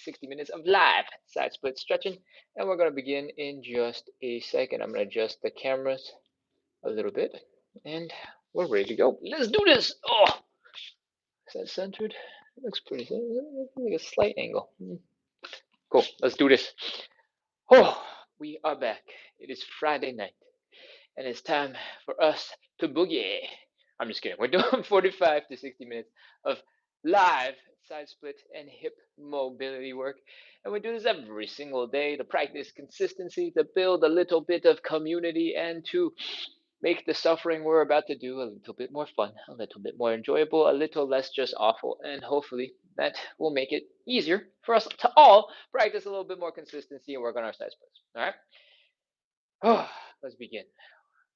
60 minutes of live side split stretching. And we're going to begin in just a second. I'm going to adjust the cameras a little bit, and we're ready to go. Let's do this. Oh, is that centered? It looks pretty, like a slight angle. Cool, let's do this. Oh, we are back. It is Friday night, and it's time for us to boogie. I'm just kidding. We're doing 45 to 60 minutes of live side split and hip mobility work. And we do this every single day to practice consistency, to build a little bit of community, and to make the suffering we're about to do a little bit more fun, a little bit more enjoyable, a little less just awful. And hopefully that will make it easier for us to all practice a little bit more consistency and work on our side splits. All right? Oh, let's begin.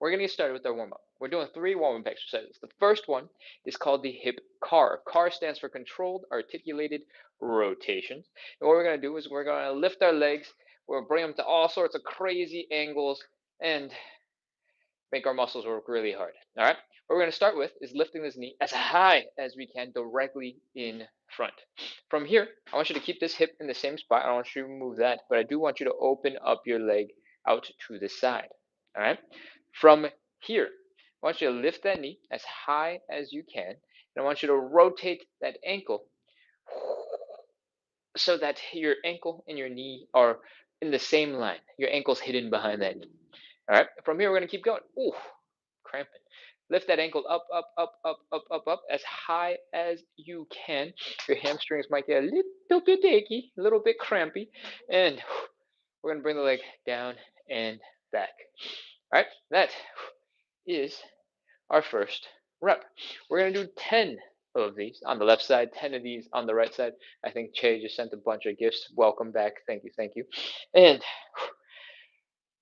We're going to get started with our warm-up. We're doing 3 warm-up exercises. The first one is called the hip CAR. CAR stands for controlled articulated rotations. And what we're going to do is we're going to lift our legs. We'll bring them to all sorts of crazy angles and make our muscles work really hard. All right? What we're going to start with is lifting this knee as high as we can directly in front. From here, I want you to keep this hip in the same spot. I don't want you to move that, but I do want you to open up your leg out to the side. All right? From here, I want you to lift that knee as high as you can, and I want you to rotate that ankle so that your ankle and your knee are in the same line. Your ankle's hidden behind that knee. All right, from here, we're going to keep going. Ooh, cramping. Lift that ankle up, up, up, up, up, up, up, as high as you can. Your hamstrings might get a little bit achy, a little bit crampy, and we're going to bring the leg down and back. All right, that is our first rep. We're going to do 10 of these on the left side, 10 of these on the right side. I think Che just sent a bunch of gifts. Welcome back. Thank you, thank you. And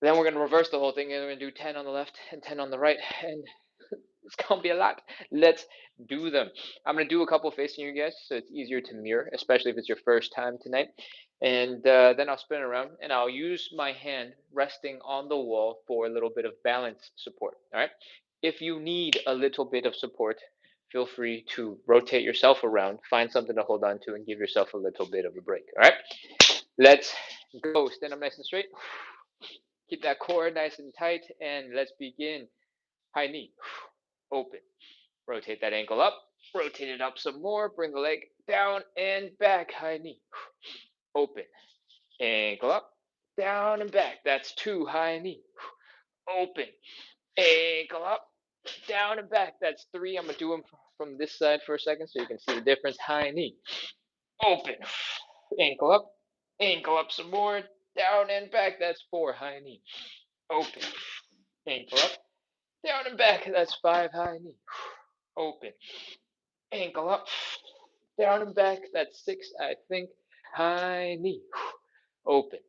then we're going to reverse the whole thing, and we're going to do 10 on the left and 10 on the right, and it's going to be a lot. Let's do them. I'm going to do a couple facing you guys, so it's easier to mirror, especially if it's your first time tonight. And then I'll spin around, and I'll use my hand resting on the wall for a little bit of balance support, all right? If you need a little bit of support, feel free to rotate yourself around, find something to hold on to, and give yourself a little bit of a break, all right? Let's go. Stand up nice and straight. Keep that core nice and tight, and let's begin. High knee, open. Rotate that ankle up, rotate it up some more, bring the leg down and back. High knee, open. Ankle up, down and back. That's 2. High knee, open. Ankle up, down and back. That's 3. I'm going to do them from this side for a second so you can see the difference. High knee, open. Ankle up some more, down and back. That's 4. High knee, open. Ankle up, down and back. That's 5. High knee, open. Ankle up, down and back. That's 6, I think. High knee, open.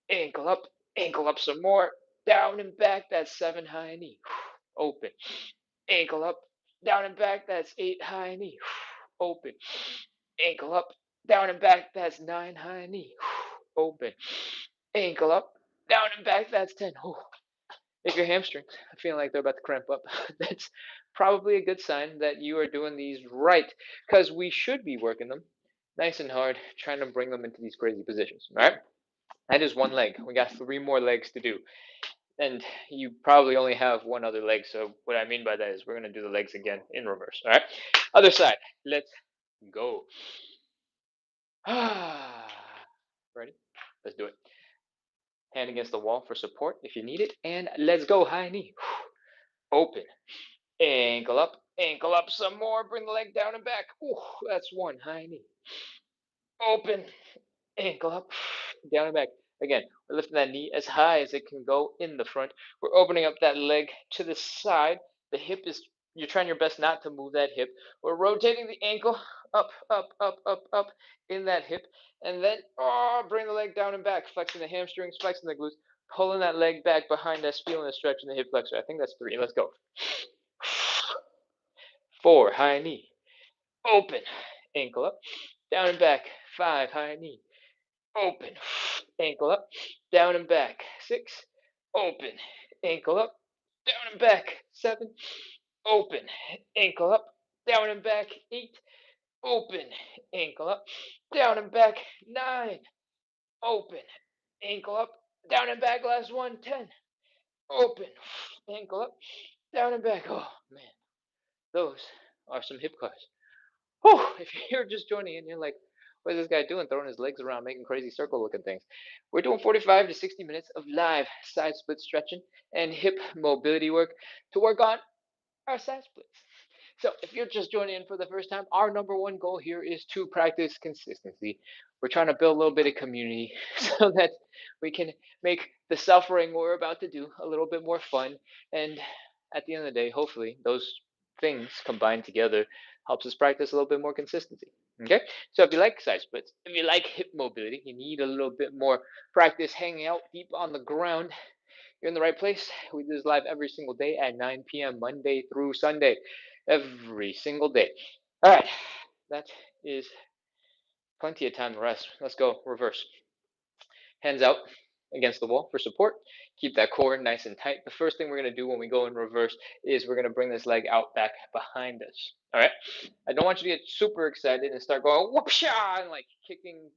Ankle up some more, down and back. That's 7. High knee, open. Ankle up, down and back. That's 8. High knee, open. Ankle up, down and back. That's 9. High knee, open. Ankle up, down and back. That's 10. If your hamstrings are feeling like they're about to cramp up, that's probably a good sign that you are doing these right, because we should be working them nice and hard, trying to bring them into these crazy positions. All right? That is one leg. We got 3 more legs to do. And you probably only have one other leg. So what I mean by that is we're going to do the legs again in reverse. All right? Other side. Let's go. Ready? Let's do it. Hand against the wall for support if you need it. And let's go. High knee. Open. Ankle up some more. Bring the leg down and back. Ooh, that's 1. High knee. Open. Ankle up, down and back. Again, we're lifting that knee as high as it can go in the front. We're opening up that leg to the side. The hip is, you're trying your best not to move that hip. We're rotating the ankle up, up, up, up, up in that hip. And then, bring the leg down and back, flexing the hamstrings, flexing the glutes, pulling that leg back behind us, feeling the stretch in the hip flexor. I think that's 3. Let's go. 4, high knee. Open. Ankle up, down and back. 5, high knee. Open. Ankle up, down and back. 6. Open. Ankle up, down and back. 7. Open. Ankle up, down and back. 8. Open. Ankle up, down and back, 9, open, ankle up, down and back, last one, 10, open, ankle up, down and back. Oh man, those are some hip cars. Whew, if you're just joining in, you're like, what is this guy doing? Throwing his legs around, making crazy circle looking things. We're doing 45 to 60 minutes of live side split stretching and hip mobility work to work on our side splits. So, if you're just joining in for the first time, our number one goal here is to practice consistency. We're trying to build a little bit of community so that we can make the suffering we're about to do a little bit more fun. And at the end of the day, hopefully, those things combined together helps us practice a little bit more consistency. Okay, so if you like side splits, if you like hip mobility, you need a little bit more practice hanging out deep on the ground, you're in the right place. We do this live every single day at 9 p.m. Monday through Sunday, every single day. All right, that is plenty of time to rest. Let's go reverse. Hands out against the wall for support. Keep that core nice and tight. The first thing we're going to do when we go in reverse is we're going to bring this leg out back behind us. All right. I don't want you to get super excited and start going whoopsha and like kicking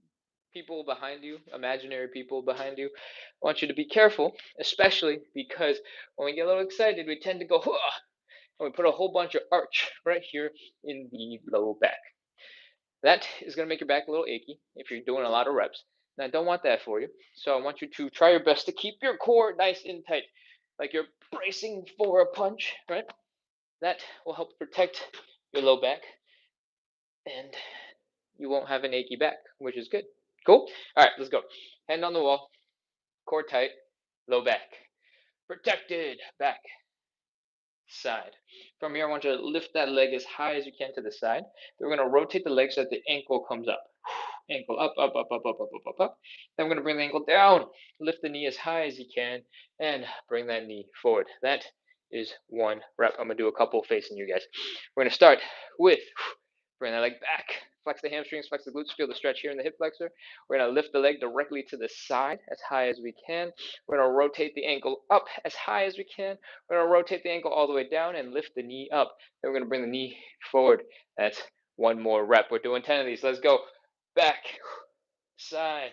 people behind you, imaginary people behind you. I want you to be careful, especially because when we get a little excited, we tend to go, huh, and we put a whole bunch of arch right here in the low back. That is going to make your back a little achy if you're doing a lot of reps. And I don't want that for you. So I want you to try your best to keep your core nice and tight, like you're bracing for a punch, right? That will help protect your low back and you won't have an achy back, which is good. Cool? All right, let's go. Hand on the wall, core tight, low back. Protected back, side. From here, I want you to lift that leg as high as you can to the side. Then we're going to rotate the leg so that the ankle comes up. Ankle up, up, up, up, up, up, up, up, up. Then we're going to bring the ankle down. Lift the knee as high as you can and bring that knee forward. That is one rep. I'm going to do a couple facing you guys. We're going to start with bring that leg back. Flex the hamstrings, flex the glutes, feel the stretch here in the hip flexor. We're going to lift the leg directly to the side as high as we can. We're going to rotate the ankle up as high as we can. We're going to rotate the ankle all the way down and lift the knee up. Then we're going to bring the knee forward. That's one more rep. We're doing 10 of these. Let's go. Back, side,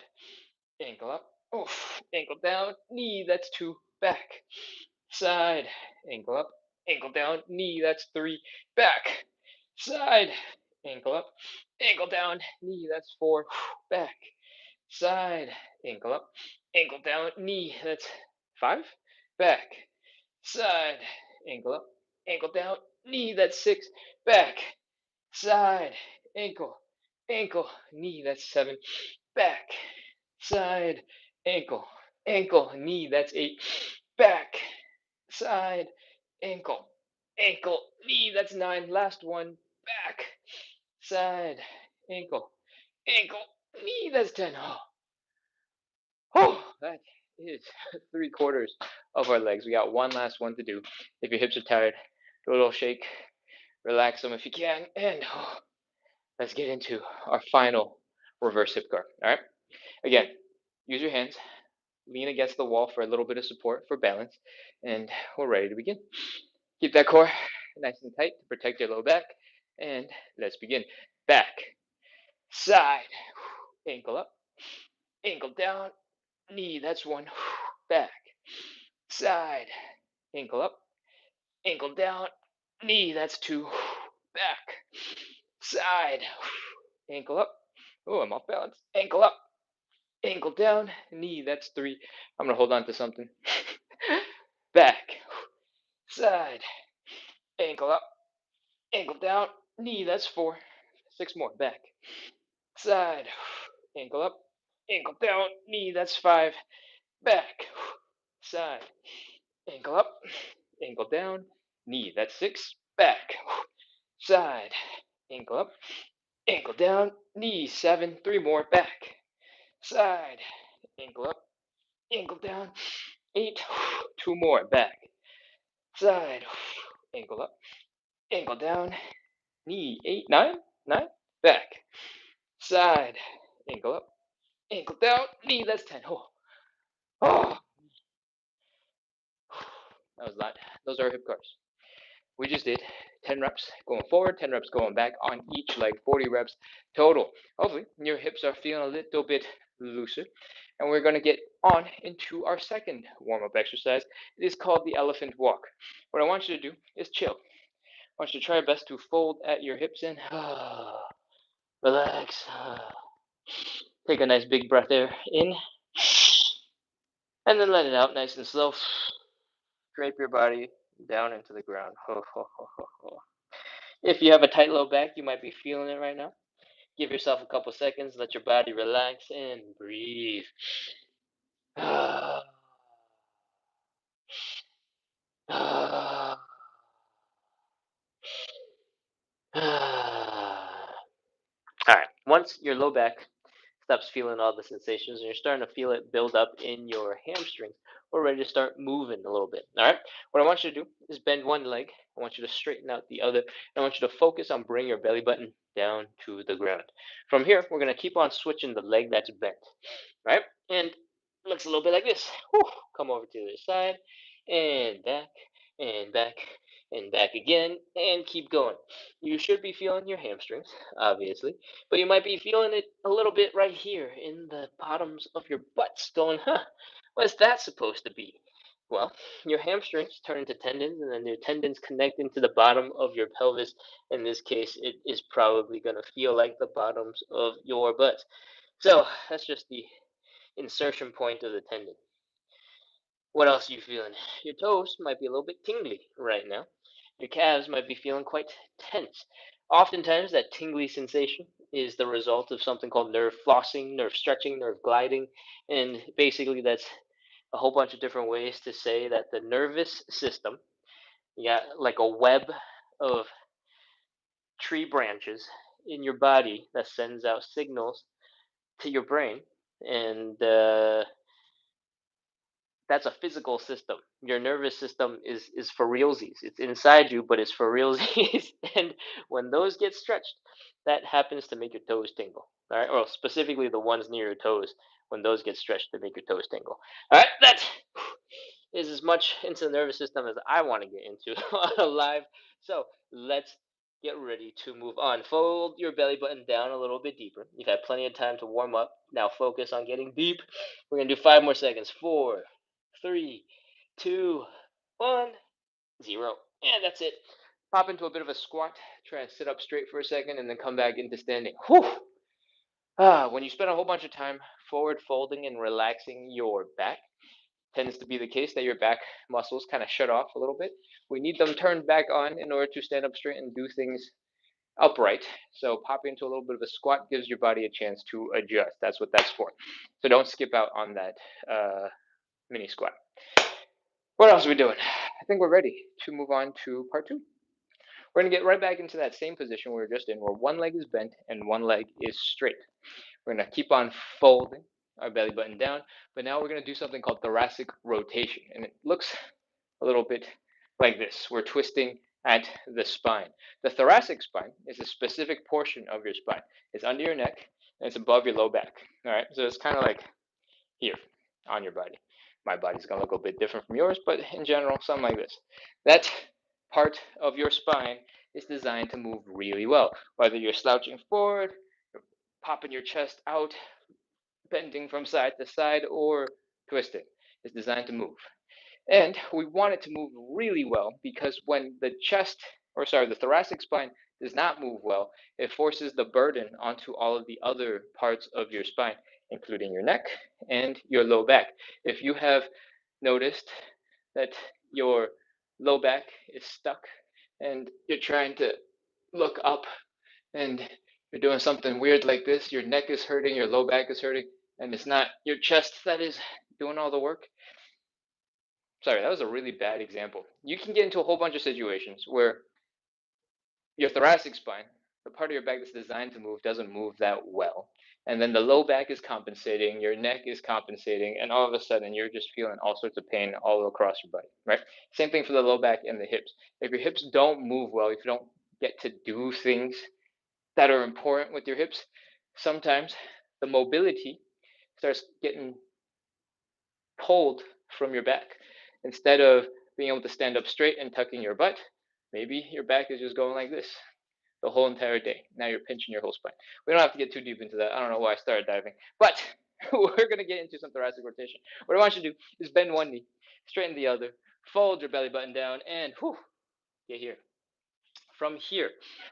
ankle up, oof, ankle down, knee, that's 2, back, side, ankle up, ankle down, knee, that's 3, back, side, ankle up, ankle down, knee, that's 4, back, side, ankle up, ankle down, knee, that's 5, back, side, ankle up, ankle down, knee, that's 6, back, side, ankle, ankle, knee, that's 7, back, side, ankle, ankle, knee, that's 8, back, side, ankle, ankle, knee, that's 9, last one, back, side, ankle, ankle, knee, that's 10. Oh, that is 3/4 of our legs. We got one last one to do. If your hips are tired, do a little shake, relax them if you can, and let's get into our final reverse hip guard. All right. Again, use your hands, lean against the wall for a little bit of support for balance, and we're ready to begin. Keep that core nice and tight to protect your low back, and let's begin. Back, side, ankle up, ankle down, knee, that's 1, back, side, ankle up, ankle down, knee, that's 2, back, side, ankle up. Oh, I'm off balance. Ankle up, ankle down, knee, that's 3. I'm gonna hold on to something. Back, side, ankle up, ankle down, knee, that's 4. 6 more. Back, side, ankle up, ankle down, knee, that's 5. Back, side, ankle up, ankle down, knee, that's 6. Back, side, ankle up, ankle down, knee, 7. 3 more. Back, side, ankle up, ankle down, 8. 2 more. Back, side, ankle up, ankle down, knee, 8, 9, 9, back, side, ankle up, ankle down, knee, that's 10. Oh, that was a lot. Those are hip cars. We just did 10 reps going forward, 10 reps going back on each leg, 40 reps total. Hopefully, your hips are feeling a little bit looser. And we're going to get on into our second warm up exercise. It is called the elephant walk. What I want you to do is chill. I want you to try your best to fold at your hips in. Relax. Take a nice big breath there in. And then let it out nice and slow. Drape your body down into the ground. If you have a tight low back, you might be feeling it right now. Give yourself a couple seconds, let your body relax and breathe. All right, once your low back stops feeling all the sensations and you're starting to feel it build up in your hamstrings, we're ready to start moving a little bit. All right, what I want you to do is bend one leg. I want you to straighten out the other. And I want you to focus on bringing your belly button down to the ground. From here, we're going to keep on switching the leg that's bent. Right, and it looks a little bit like this. Whew. Come over to the other side and back and back and back again, and keep going. You should be feeling your hamstrings, obviously, but you might be feeling it a little bit right here in the bottoms of your butts, going, what's that supposed to be? Well, your hamstrings turn into tendons, and then your tendons connect into the bottom of your pelvis. In this case, it is probably going to feel like the bottoms of your butt. So that's just the insertion point of the tendon. What else are you feeling? Your toes might be a little bit tingly right now. Your calves might be feeling quite tense. Oftentimes, that tingly sensation is the result of something called nerve flossing, nerve stretching, nerve gliding. And basically, that's a whole bunch of different ways to say that the nervous system, you got like a web of tree branches in your body that sends out signals to your brain. And that's a physical system. Your nervous system is for realsies. It's inside you, but it's for realsies. And when those get stretched, that happens to make your toes tingle. All right, or specifically the ones near your toes. When those get stretched, they make your toes tingle. All right, that is as much into the nervous system as I want to get into on live. So let's get ready to move on. Fold your belly button down a little bit deeper. You've had plenty of time to warm up. Now focus on getting deep. We're gonna do 5 more seconds. 4, 3, 2, 1, 0. And that's it. Pop into a bit of a squat. Try and sit up straight for a second and then come back into standing. Whew. When you spend a whole bunch of time forward folding and relaxing your back, tends to be the case that your back muscles kind of shut off a little bit. We need them turned back on in order to stand up straight and do things upright. So popping into a little bit of a squat gives your body a chance to adjust. That's what that's for. So don't skip out on that mini squat. What else are we doing? I think we're ready to move on to part 2. We're going to get right back into that same position we were just in, where one leg is bent and one leg is straight. We're going to keep on folding our belly button down, but now we're going to do something called thoracic rotation. And it looks a little bit like this. We're twisting at the spine. The thoracic spine is a specific portion of your spine. It's under your neck and it's above your low back. All right, so it's kind of like here on your body. My body's gonna look a bit different from yours, but in general, something like this. That part of your spine is designed to move really well. Whether you're slouching forward, popping your chest out, bending from side to side, or twisting, it's designed to move. And we want it to move really well because when the thoracic spine does not move well, it forces the burden onto all of the other parts of your spine, including your neck and your low back. If you have noticed that your low back is stuck and you're trying to look up and you're doing something weird like this, your neck is hurting, your low back is hurting, and it's not your chest that is doing all the work. Sorry, that was a really bad example. You can get into a whole bunch of situations where your thoracic spine, the part of your back that's designed to move, doesn't move that well. And then the low back is compensating, your neck is compensating, and all of a sudden you're just feeling all sorts of pain all across your body, right? Same thing for the low back and the hips. If your hips don't move well, if you don't get to do things that are important with your hips, sometimes the mobility starts getting pulled from your back. Instead of being able to stand up straight and tucking your butt, Maybe your back is just going like this the whole entire day. Now you're pinching your whole spine. We don't have to get too deep into that. I don't know why I started diving, but we're gonna get into some thoracic rotation. What I want you to do is bend one knee, straighten the other, fold your belly button down, and whew, get here. From here,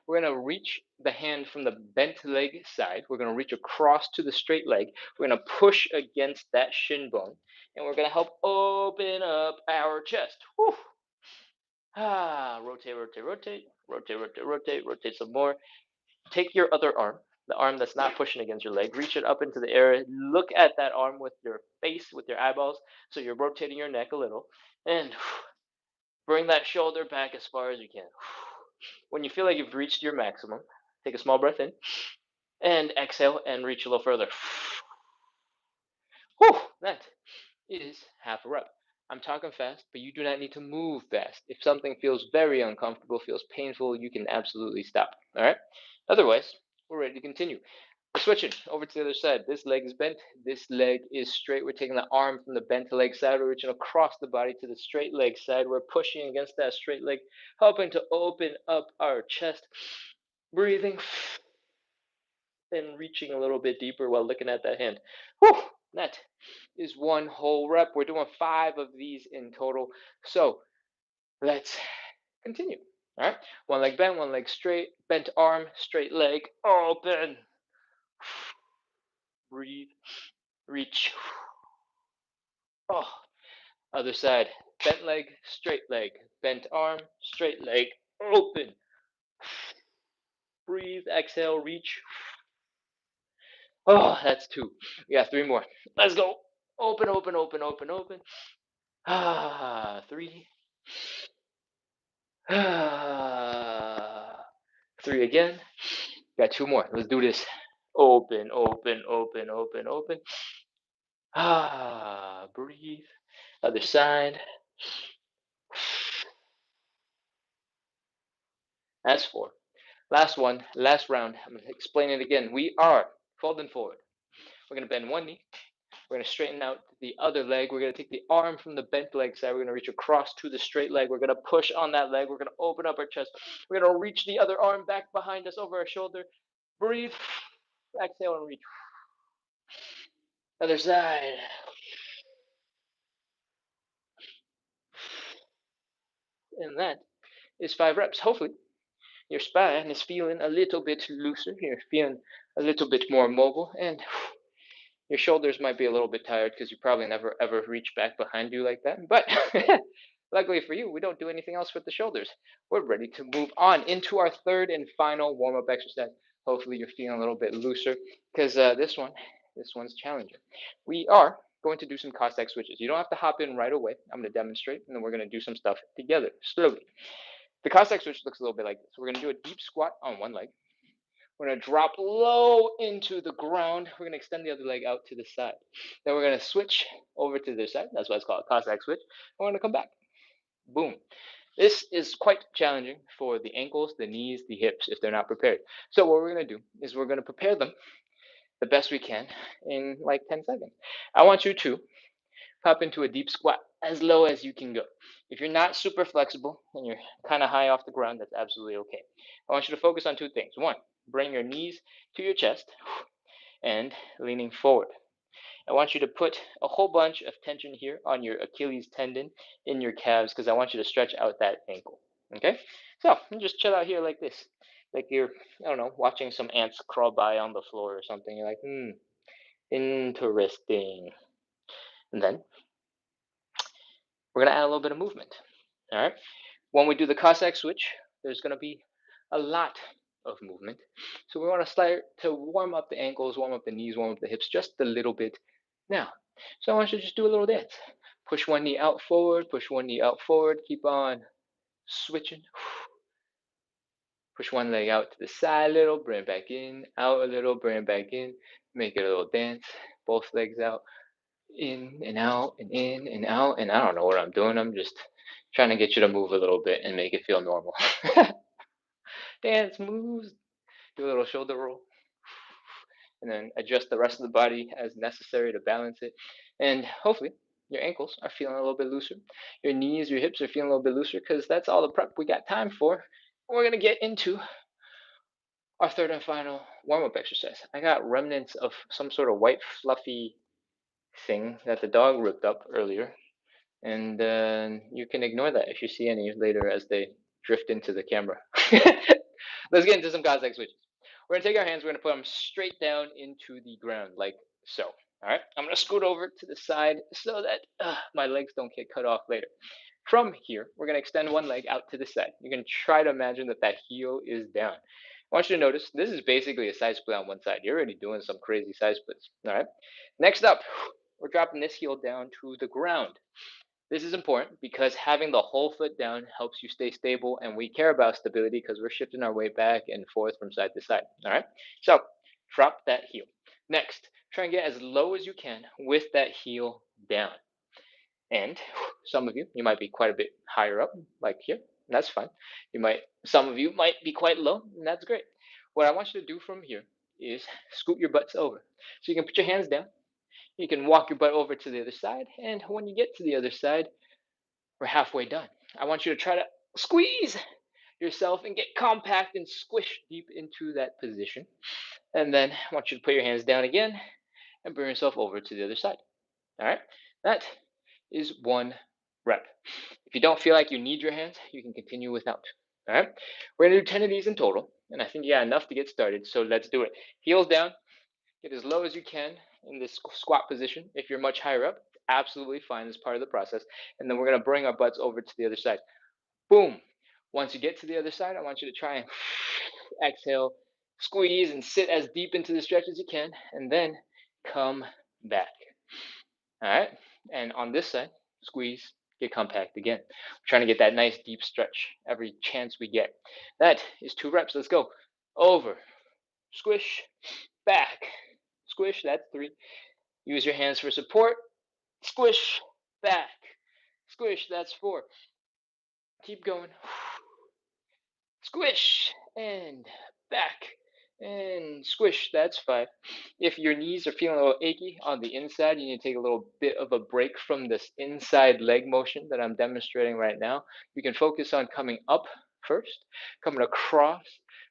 we're going to reach the hand from the bent leg side. We're going to reach across to the straight leg. We're going to push against that shin bone, and we're going to help open up our chest. Whew. Rotate, rotate, rotate, rotate, rotate, rotate, rotate some more. Take your other arm, the arm that's not pushing against your leg, reach it up into the air. Look at that arm with your face, with your eyeballs. So you're rotating your neck a little, and bring that shoulder back as far as you can. When you feel like you've reached your maximum, take a small breath in and exhale and reach a little further. Whew, that is half a rep. I'm talking fast, but you do not need to move fast. If something feels very uncomfortable, feels painful, you can absolutely stop. All right? Otherwise, we're ready to continue. We're switching over to the other side. This leg is bent. This leg is straight. We're taking the arm from the bent leg side. We're reaching across the body to the straight leg side. We're pushing against that straight leg, helping to open up our chest. Breathing and reaching a little bit deeper while looking at that hand. Whew, that is one whole rep. We're doing 5 of these in total. So let's continue. All right. One leg bent, one leg straight, bent arm, straight leg, open. Breathe, reach. Oh, other side. Bent leg, straight leg. Bent arm, straight leg, open. Breathe, exhale, reach. Oh, that's 2. We got 3 more. Let's go. Open, open, open, open, open. 3. 3 again. Got 2 more. Let's do this. Open, open, open, open, open. Breathe. Other side. That's 4. Last one, last round. I'm going to explain it again. We are folding forward. We're going to bend one knee. We're going to straighten out the other leg. We're going to take the arm from the bent leg side. We're going to reach across to the straight leg. We're going to push on that leg. We're going to open up our chest. We're going to reach the other arm back behind us over our shoulder. Breathe. Exhale and reach. Other side. And that is 5 reps. Hopefully, your spine is feeling a little bit looser. You're feeling a little bit more mobile. And your shoulders might be a little bit tired because you probably never ever reach back behind you like that. But luckily for you, we don't do anything else with the shoulders. We're ready to move on into our third and final warm up exercise. Hopefully, you're feeling a little bit looser because this one's challenging. We are going to do some Cossack switches. You don't have to hop in right away. I'm going to demonstrate, and then we're going to do some stuff together slowly. The Cossack switch looks a little bit like this. We're going to do a deep squat on one leg. We're going to drop low into the ground. We're going to extend the other leg out to the side. Then we're going to switch over to the side. That's why it's called a Cossack switch. We're going to come back. Boom. This is quite challenging for the ankles, the knees, the hips if they're not prepared. So what we're going to do is we're going to prepare them the best we can in like 10 seconds. I want you to pop into a deep squat as low as you can go. If you're not super flexible and you're kind of high off the ground, that's absolutely okay. I want you to focus on 2 things. 1, bring your knees to your chest and leaning forward. I want you to put a whole bunch of tension here on your Achilles tendon in your calves because I want you to stretch out that ankle. Okay? So just chill out here like this. Like you're, I don't know, watching some ants crawl by on the floor or something. You're like, interesting. And then we're going to add a little bit of movement. All right? When we do the Cossack switch, there's going to be a lot of movement. So we want to start to warm up the ankles, warm up the knees, warm up the hips just a little bit now. So I want you to just do a little dance. Push one knee out forward, push one knee out forward, keep on switching. Push one leg out to the side a little, bring it back in, out a little, bring it back in. Make it a little dance. Both legs out, in and out, and in and out. And I don't know what I'm doing. I'm just trying to get you to move a little bit and make it feel normal. Dance moves. Do a little shoulder roll. And then adjust the rest of the body as necessary to balance it. And hopefully, your ankles are feeling a little bit looser. Your knees, your hips are feeling a little bit looser because that's all the prep we got time for. We're going to get into our third and final warm up exercise. I got remnants of some sort of white, fluffy thing that the dog ripped up earlier. And you can ignore that if you see any later as they drift into the camera. Let's get into some contact switches. We're gonna take our hands, we're gonna put them straight down into the ground, like so. All right, I'm gonna scoot over to the side so that my legs don't get cut off later. From here, we're gonna extend one leg out to the side. You're gonna try to imagine that that heel is down. I want you to notice this is basically a side split on one side. You're already doing some crazy side splits. All right. Next up, we're dropping this heel down to the ground. This is important because having the whole foot down helps you stay stable, and we care about stability because we're shifting our weight back and forth from side to side. All right. So drop that heel. Next, try and get as low as you can with that heel down. And some of you, you might be quite a bit higher up, like here. And that's fine. Some of you might be quite low, and that's great. What I want you to do from here is scoot your butts over. So you can put your hands down. You can walk your butt over to the other side. And when you get to the other side, we're halfway done. I want you to try to squeeze yourself and get compact and squish deep into that position. And then I want you to put your hands down again and bring yourself over to the other side. All right. That is one rep. If you don't feel like you need your hands, you can continue without. All right. We're going to do 10 of these in total. And I think you got enough to get started. So let's do it. Heels down. Get as low as you can in this squat position. If you're much higher up, absolutely fine. It's part of the process. And then we're going to bring our butts over to the other side. Boom. Once you get to the other side, I want you to try and exhale, squeeze, and sit as deep into the stretch as you can. And then come back. All right. And on this side, squeeze, get compact again. We're trying to get that nice deep stretch every chance we get. That is 2 reps. Let's go. Over, squish, back, squish. That's 3. Use your hands for support. Squish, back, squish. That's 4. Keep going. Squish and back and squish. That's 5. If your knees are feeling a little achy on the inside, you need to take a little bit of a break from this inside leg motion that I'm demonstrating right now. You can focus on coming up first, coming across,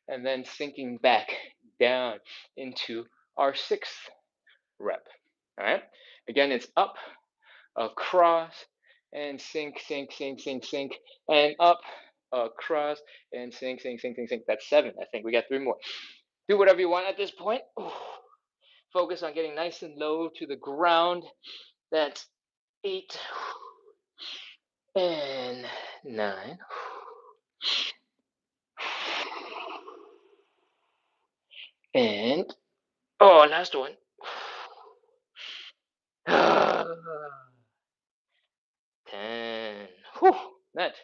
and then sinking back down into our 6th rep. All right. Again, it's up, across, and sink, sink, sink, sink, sink, and up, across, and sink, sink, sink, sink, sink. That's 7. I think we got 3 more. Do whatever you want at this point. Focus on getting nice and low to the ground. That's 8 and 9 and last one. 10. Whew. That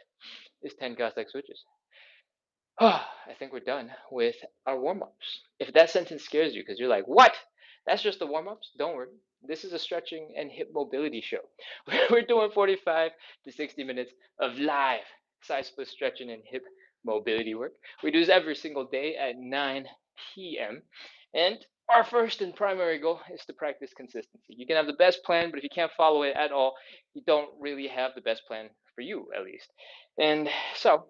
is 10 Cossack switches. I think we're done with our warm ups. If that sentence scares you because you're like, what? That's just the warm ups? Don't worry. This is a stretching and hip mobility show. We're doing 45 to 60 minutes of live side split stretching and hip mobility work. We do this every single day at 9 p.m. And our first and primary goal is to practice consistency. You can have the best plan, but if you can't follow it at all, you don't really have the best plan for you, at least. And so,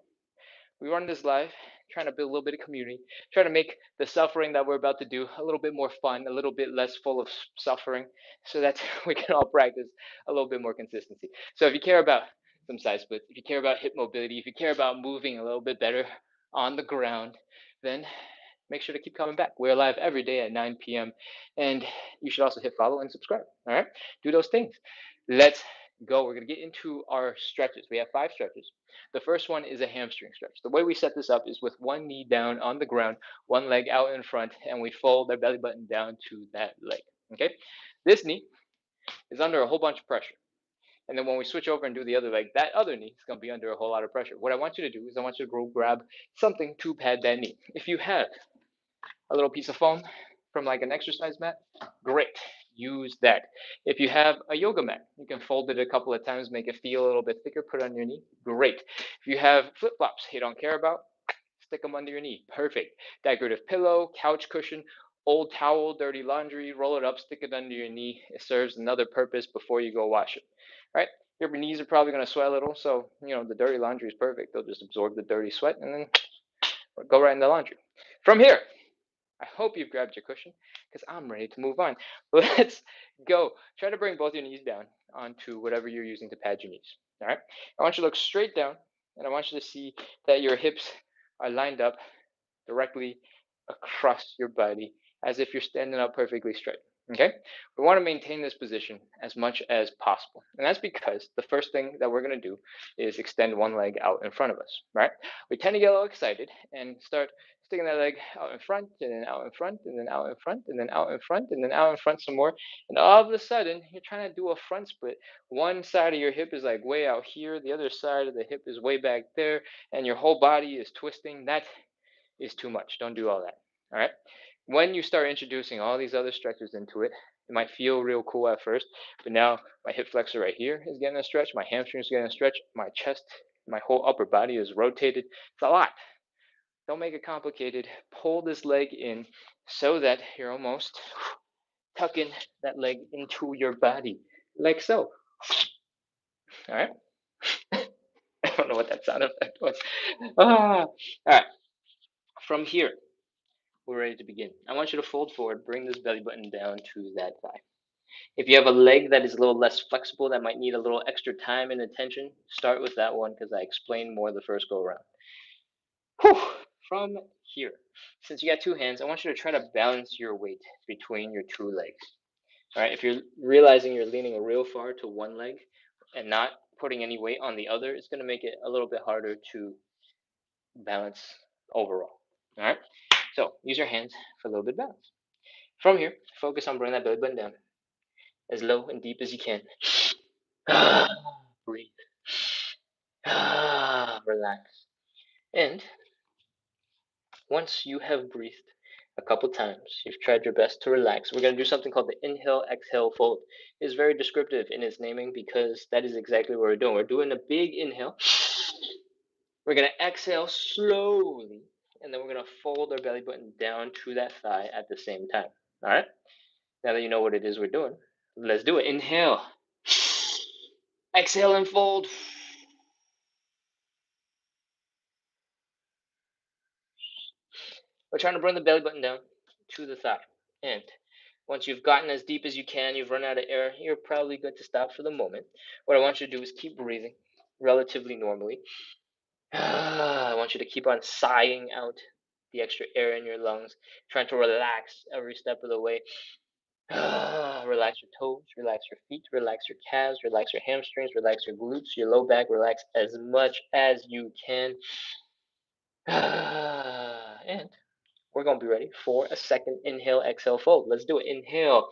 we run this live, trying to build a little bit of community, trying to make the suffering that we're about to do a little bit more fun, a little bit less full of suffering, so that we can all practice a little bit more consistency. So if you care about some side splits, if you care about hip mobility, if you care about moving a little bit better on the ground, then make sure to keep coming back. We're live every day at 9 p.m. And you should also hit follow and subscribe. All right? Do those things. Let's go. We're going to get into our stretches. We have 5 stretches. The first one is a hamstring stretch. The way we set this up is with one knee down on the ground, one leg out in front, and we fold our belly button down to that leg. Okay? This knee is under a whole bunch of pressure. And then when we switch over and do the other leg, that other knee is going to be under a whole lot of pressure. What I want you to do is I want you to go grab something to pad that knee. If you have a little piece of foam from like an exercise mat, great. Use that. If you have a yoga mat, you can fold it a couple of times, make it feel a little bit thicker, put it on your knee, great. If you have flip flops you don't care about, stick them under your knee, perfect. Decorative pillow, couch cushion, old towel, dirty laundry, roll it up, stick it under your knee. It serves another purpose before you go wash it. Right? Your knees are probably going to sweat a little, so the dirty laundry is perfect. They'll just absorb the dirty sweat and then go right in the laundry. From here, I hope you've grabbed your cushion because I'm ready to move on. Let's go. Try to bring both your knees down onto whatever you're using to pad your knees. All right. I want you to look straight down and I want you to see that your hips are lined up directly across your body as if you're standing up perfectly straight. Okay? We want to maintain this position as much as possible. And that's because the first thing that we're going to do is extend one leg out in front of us, right? We tend to get a little excited and start sticking that leg out in front and then out in front and then out in front and then out in front and then out in front some more. And all of a sudden, you're trying to do a front split. One side of your hip is like way out here, the other side of the hip is way back there, and your whole body is twisting. That is too much. Don't do all that. All right. When you start introducing all these other stretches into it, it might feel real cool at first, but now my hip flexor right here is getting a stretch, my hamstring is getting a stretch, my chest, my whole upper body is rotated. It's a lot. Don't make it complicated. Pull this leg in so that you're almost tucking that leg into your body, like so. All right. I don't know what that sound effect was. All right. From here, we're ready to begin. I want you to fold forward, bring this belly button down to that thigh. If you have a leg that is a little less flexible, that might need a little extra time and attention, start with that one because I explained more the first go around. Whew. From here, since you got two hands, I want you to try to balance your weight between your two legs. All right, if you're realizing you're leaning real far to one leg and not putting any weight on the other, it's going to make it a little bit harder to balance overall. All right, so use your hands for a little bit of balance. From here, focus on bringing that belly button down as low and deep as you can. Breathe. Relax. And once you have breathed a couple times, you've tried your best to relax, we're going to do something called the inhale, exhale, fold. It is very descriptive in its naming because that is exactly what we're doing. We're doing a big inhale. We're going to exhale slowly, and then we're going to fold our belly button down to that thigh at the same time. All right? Now that you know what it is we're doing, let's do it. Inhale. Exhale and fold. We're trying to bring the belly button down to the thigh. And once you've gotten as deep as you can, you've run out of air, you're probably good to stop for the moment. What I want you to do is keep breathing relatively normally. I want you to keep on sighing out the extra air in your lungs, trying to relax every step of the way. Relax your toes, relax your feet, relax your calves, relax your hamstrings, relax your glutes, your low back, relax as much as you can. And we're going to be ready for a second inhale, exhale, fold. Let's do it. Inhale,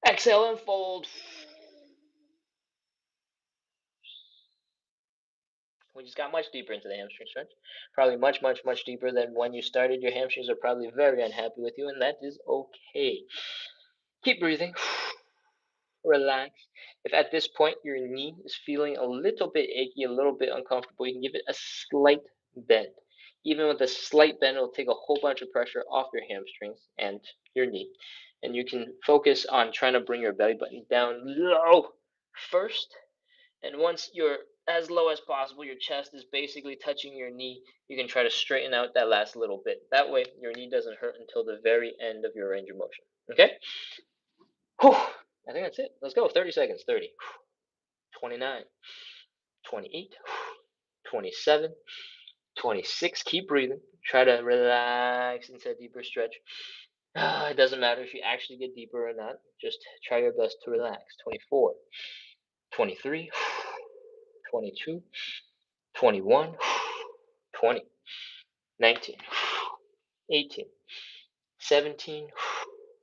exhale, and fold. We just got much deeper into the hamstring stretch. Probably much, much, much deeper than when you started. Your hamstrings are probably very unhappy with you, and that is okay. Keep breathing. Relax. If at this point your knee is feeling a little bit achy, a little bit uncomfortable, you can give it a slight bend. Even with a slight bend, it'll take a whole bunch of pressure off your hamstrings and your knee. And you can focus on trying to bring your belly button down low first. And once you're as low as possible, your chest is basically touching your knee, you can try to straighten out that last little bit. That way, your knee doesn't hurt until the very end of your range of motion. Okay? Whew. I think that's it. Let's go. 30 seconds. 30, 29, 28, 27, 26. Keep breathing. Try to relax into a deeper stretch. It doesn't matter if you actually get deeper or not. Just try your best to relax. 24, 23, 22, 21, 20, 19, 18, 17,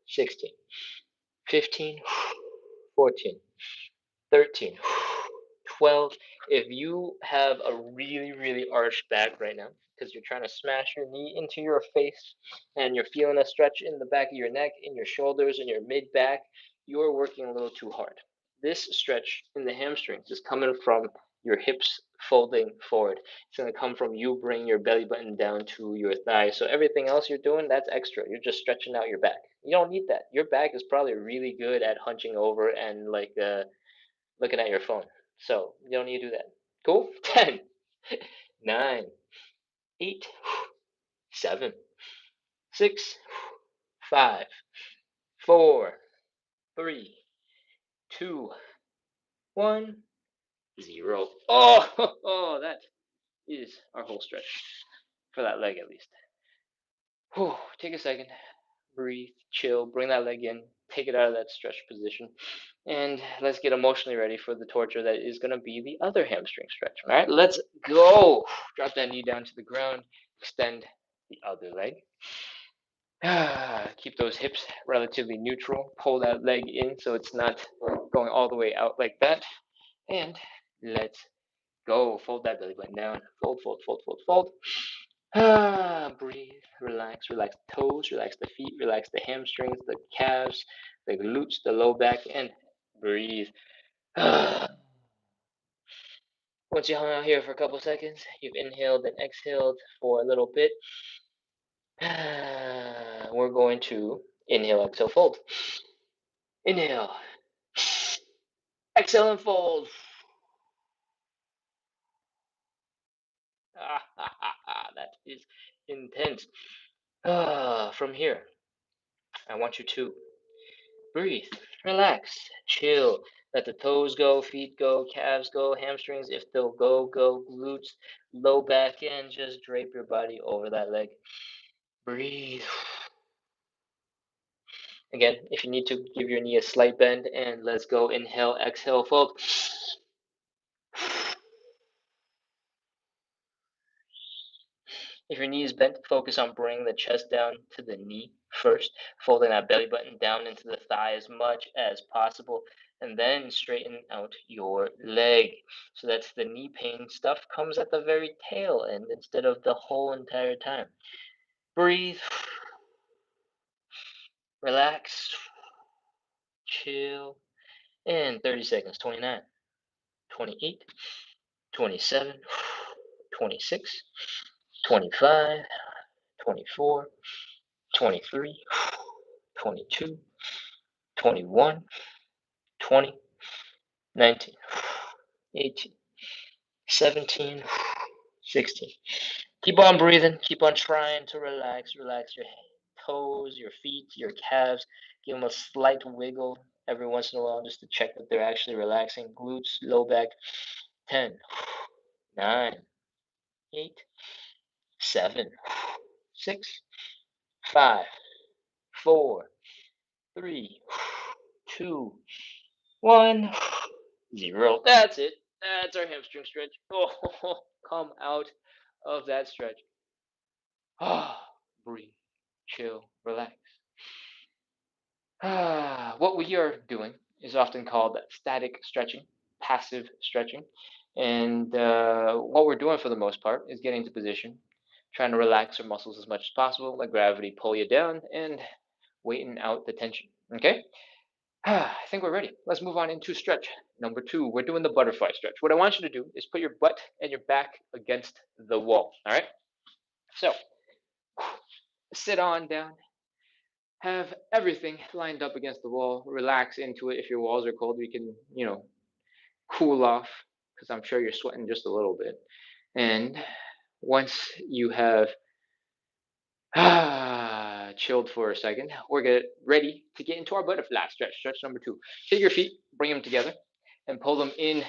16, 15, 14, 13, 12. If you have a really, really arched back right now, because you're trying to smash your knee into your face and you're feeling a stretch in the back of your neck, in your shoulders, in your mid back, you're working a little too hard. This stretch in the hamstrings is coming from your hips folding forward. It's going to come from you bringing your belly button down to your thigh. So everything else you're doing, that's extra. You're just stretching out your back. You don't need that. Your back is probably really good at hunching over and like looking at your phone. So you don't need to do that. Cool? 10, 9, 8, 7, 6, 5, 4, 3, 2, 1, 0. Oh, that is our whole stretch for that leg at least. Whew, take a second, breathe, chill, bring that leg in, take it out of that stretch position, and let's get emotionally ready for the torture that is going to be the other hamstring stretch. All right, let's go. Drop that knee down to the ground, extend the other leg. Keep those hips relatively neutral. Pull that leg in so it's not going all the way out like that. And let's go. Fold that belly button down. Fold, fold, fold, fold, fold. Breathe, relax, relax the toes, relax the feet, relax the hamstrings, the calves, the glutes, the low back, and breathe. Once you hung out here for a couple seconds, you've inhaled and exhaled for a little bit. We're going to inhale, exhale, fold. Inhale, exhale, and fold. That is intense. From here, I want you to breathe, relax, chill. Let the toes go, feet go, calves go, hamstrings, if they'll go, go, glutes, low back, and just drape your body over that leg. Breathe. Again, if you need to, give your knee a slight bend, and let's go. Inhale, exhale, fold. If your knee is bent, focus on bringing the chest down to the knee first, folding that belly button down into the thigh as much as possible, and then straighten out your leg. So that's the knee pain stuff comes at the very tail end instead of the whole entire time. Breathe, relax, chill, and 30 seconds, 29, 28, 27, 26, 25, 24, 23, 22, 21, 20, 19, 18, 17, 16. Keep on breathing. Keep on trying to relax. Relax your toes, your feet, your calves. Give them a slight wiggle every once in a while just to check that they're actually relaxing. Glutes, low back. 10, 9, 8, 7, 6, 5, 4, 3, 2, 1, 0. That's it. That's our hamstring stretch. Oh, come out of that stretch. Breathe, chill, relax. What we are doing is often called static stretching, passive stretching. And what we're doing for the most part is getting into position, trying to relax our muscles as much as possible, let gravity pull you down, and waiting out the tension. Okay? I think we're ready. Let's move on into stretch number 2. We're doing the butterfly stretch. What I want you to do is put your butt and your back against the wall. All right? So sit on down. Have everything lined up against the wall. Relax into it. If your walls are cold, you can, cool off because I'm sure you're sweating just a little bit. And once you have chilled for a second, we're ready to get into our butterfly stretch. Stretch number 2. Take your feet, bring them together, and pull them in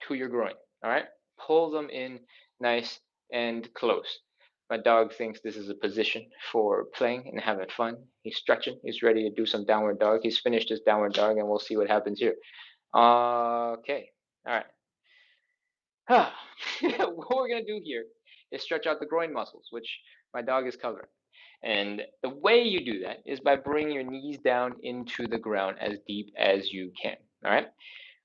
to your groin. All right? Pull them in nice and close. My dog thinks this is a position for playing and having fun. He's stretching. He's ready to do some downward dog. He's finished his downward dog, and we'll see what happens here. Okay. All right. What we're going to do here is stretch out the groin muscles, which my dog is covering. And the way you do that is by bringing your knees down into the ground as deep as you can. All right.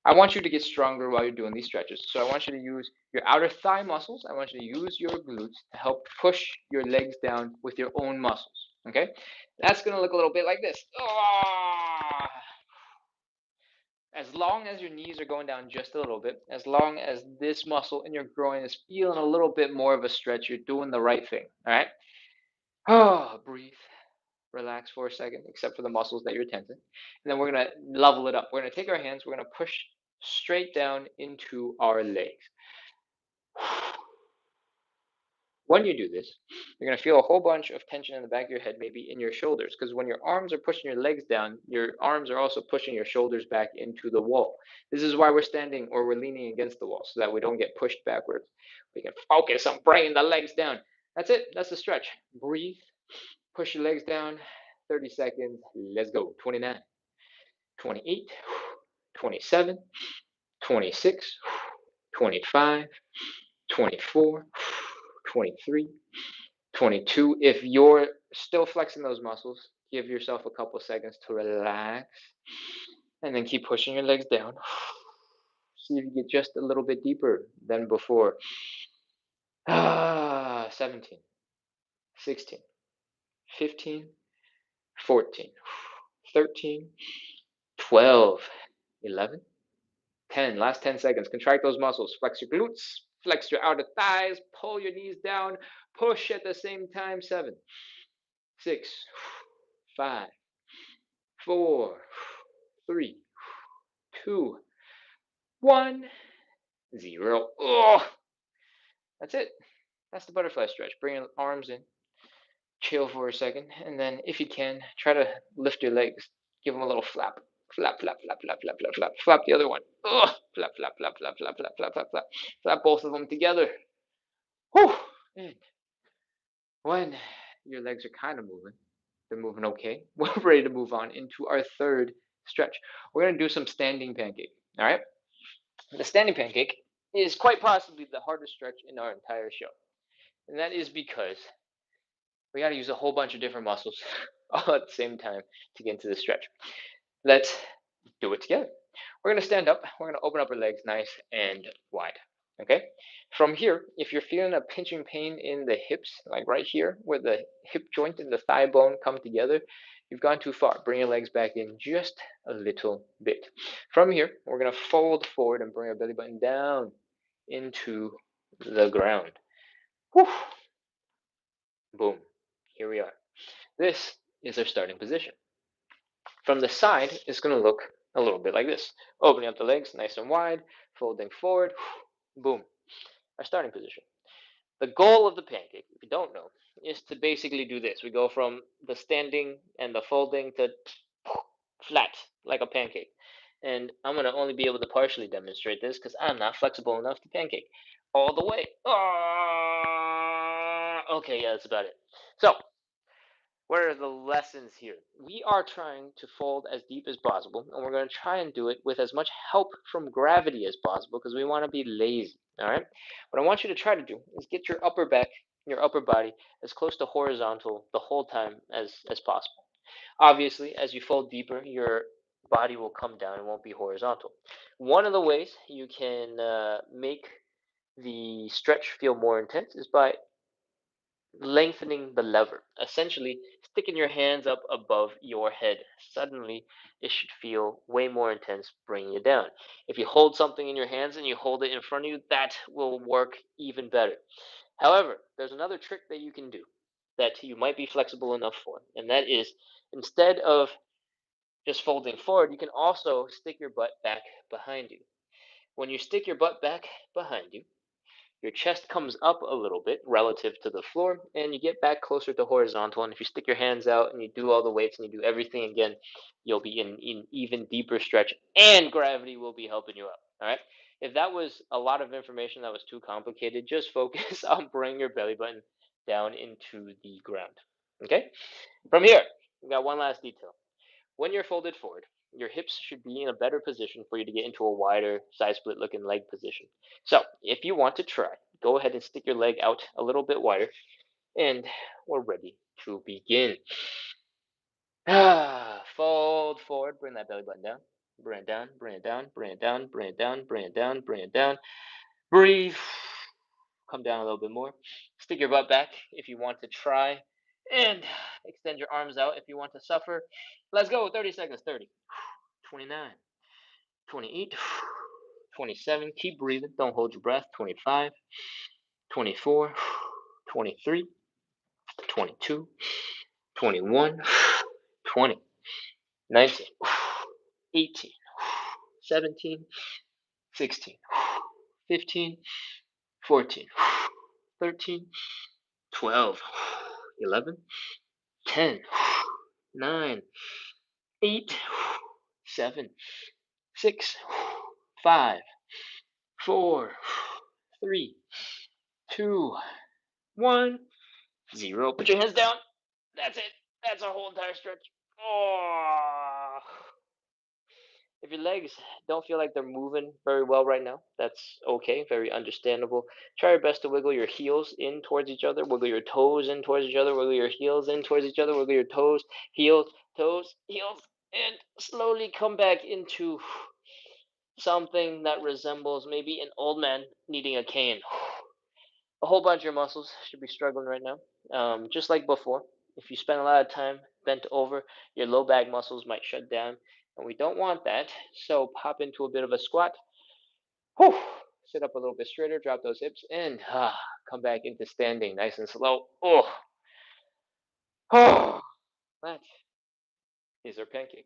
I want you to get stronger while you're doing these stretches. So I want you to use your outer thigh muscles. I want you to use your glutes to help push your legs down with your own muscles. Okay. That's going to look a little bit like this. As long as your knees are going down just a little bit, as long as this muscle in your groin is feeling a little bit more of a stretch, you're doing the right thing. All right. Oh, breathe, relax for a second, except for the muscles that you're tensing. And then we're going to level it up. We're going to take our hands, we're going to push straight down into our legs. When you do this, you're going to feel a whole bunch of tension in the back of your head, maybe in your shoulders, because when your arms are pushing your legs down, your arms are also pushing your shoulders back into the wall. This is why we're standing or we're leaning against the wall, so that we don't get pushed backwards. We can focus on bringing the legs down. That's it. That's the stretch. Breathe. Push your legs down. 30 seconds. Let's go. 29, 28, 27, 26, 25, 24, 23, 22. If you're still flexing those muscles, give yourself a couple seconds to relax and then keep pushing your legs down. See if you get just a little bit deeper than before. 17, 16, 15, 14, 13, 12, 11, 10. Last 10 seconds. Contract those muscles. Flex your glutes, flex your outer thighs, pull your knees down, push at the same time. 7, 6, 5, 4, 3, 2, 1, 0. Oh, that's it. That's the butterfly stretch. Bring your arms in, chill for a second, and then if you can, try to lift your legs. Give them a little flap. Flap, flap, flap, flap, flap, flap, flap. Flap the other one. Ugh. Flap, flap, flap, flap, flap, flap, flap, flap, flap. Flap both of them together. Whew. And when your legs are kind of moving, they're moving okay. We're ready to move on into our third stretch. We're going to do some standing pancake. All right. The standing pancake is quite possibly the hardest stretch in our entire show. And that is because we got to use a whole bunch of different muscles all at the same time to get into the stretch. Let's do it together. We're going to stand up. We're going to open up our legs nice and wide. Okay. From here, if you're feeling a pinching pain in the hips, like right here where the hip joint and the thigh bone come together, you've gone too far. Bring your legs back in just a little bit. From here, we're going to fold forward and bring our belly button down into the ground. Whew. Boom. Here we are. This is our starting position. From the side, it's going to look a little bit like this. Opening up the legs nice and wide, folding forward, boom. Our starting position. The goal of the pancake, if you don't know, is to basically do this. We go from the standing and the folding to flat, like a pancake. And I'm going to only be able to partially demonstrate this because I'm not flexible enough to pancake all the way. Okay, yeah, that's about it. So, what are the lessons here? We are trying to fold as deep as possible, and we're going to try and do it with as much help from gravity as possible because we want to be lazy. All right. What I want you to try to do is get your upper back, your upper body, as close to horizontal the whole time as possible. Obviously, as you fold deeper, your body will come down and won't be horizontal. One of the ways you can make the stretch feel more intense is by lengthening the lever, essentially sticking your hands up above your head. Suddenly, it should feel way more intense, bringing you down. If you hold something in your hands and you hold it in front of you, that will work even better. However, there's another trick that you can do that you might be flexible enough for, and that is instead of just folding forward, you can also stick your butt back behind you. When you stick your butt back behind you, your chest comes up a little bit relative to the floor, and you get back closer to horizontal. And if you stick your hands out and you do all the weights and you do everything again, you'll be in even deeper stretch, and gravity will be helping you out. All right. If that was a lot of information that was too complicated, just focus on bringing your belly button down into the ground. Okay. From here, we got one last detail. When you're folded forward, your hips should be in a better position for you to get into a wider side split looking leg position. So if you want to try, go ahead and stick your leg out a little bit wider, and we're ready to begin. Fold forward, bring that belly button down, bring it down, bring it down, bring it down, bring it down, bring it down, bring it down. Breathe, come down a little bit more. Stick your butt back if you want to try, and extend your arms out if you want to suffer. Let's go, 30 seconds, 30, 29, 28, 27. Keep breathing. Don't hold your breath. 25, 24, 23, 22, 21, 20, 19, 18, 17, 16, 15, 14, 13, 12, 11, 10, 9, 8, 7, 6, 5, 4, 3, 2, 1, 0. Put your hands down. That's it. That's our whole entire stretch. Oh. If your legs don't feel like they're moving very well right now, that's okay, very understandable. Try your best to wiggle your heels in towards each other, wiggle your toes in towards each other, wiggle your heels in towards each other, wiggle your toes, heels, toes, heels, and slowly come back into something that resembles maybe an old man needing a cane. A whole bunch of your muscles should be struggling right now. Just like before, if you spend a lot of time bent over, your low back muscles might shut down, and we don't want that. So pop into a bit of a squat. Whew, sit up a little bit straighter, drop those hips, and come back into standing nice and slow. Oh, that is our pancake.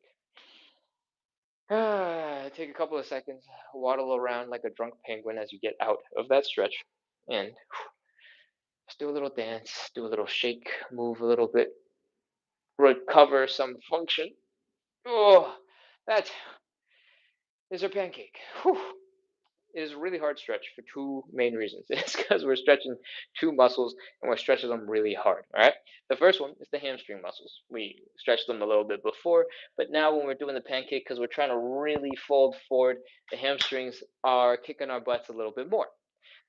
Take a couple of seconds, waddle around like a drunk penguin as you get out of that stretch, and just do a little dance, do a little shake, move a little bit, recover some function. Oh, that is our pancake. Whew. It is a really hard stretch for two main reasons. It's because we're stretching two muscles and we're stretching them really hard. All right. The first one is the hamstring muscles. We stretched them a little bit before, but now when we're doing the pancake, because we're trying to really fold forward, the hamstrings are kicking our butts a little bit more.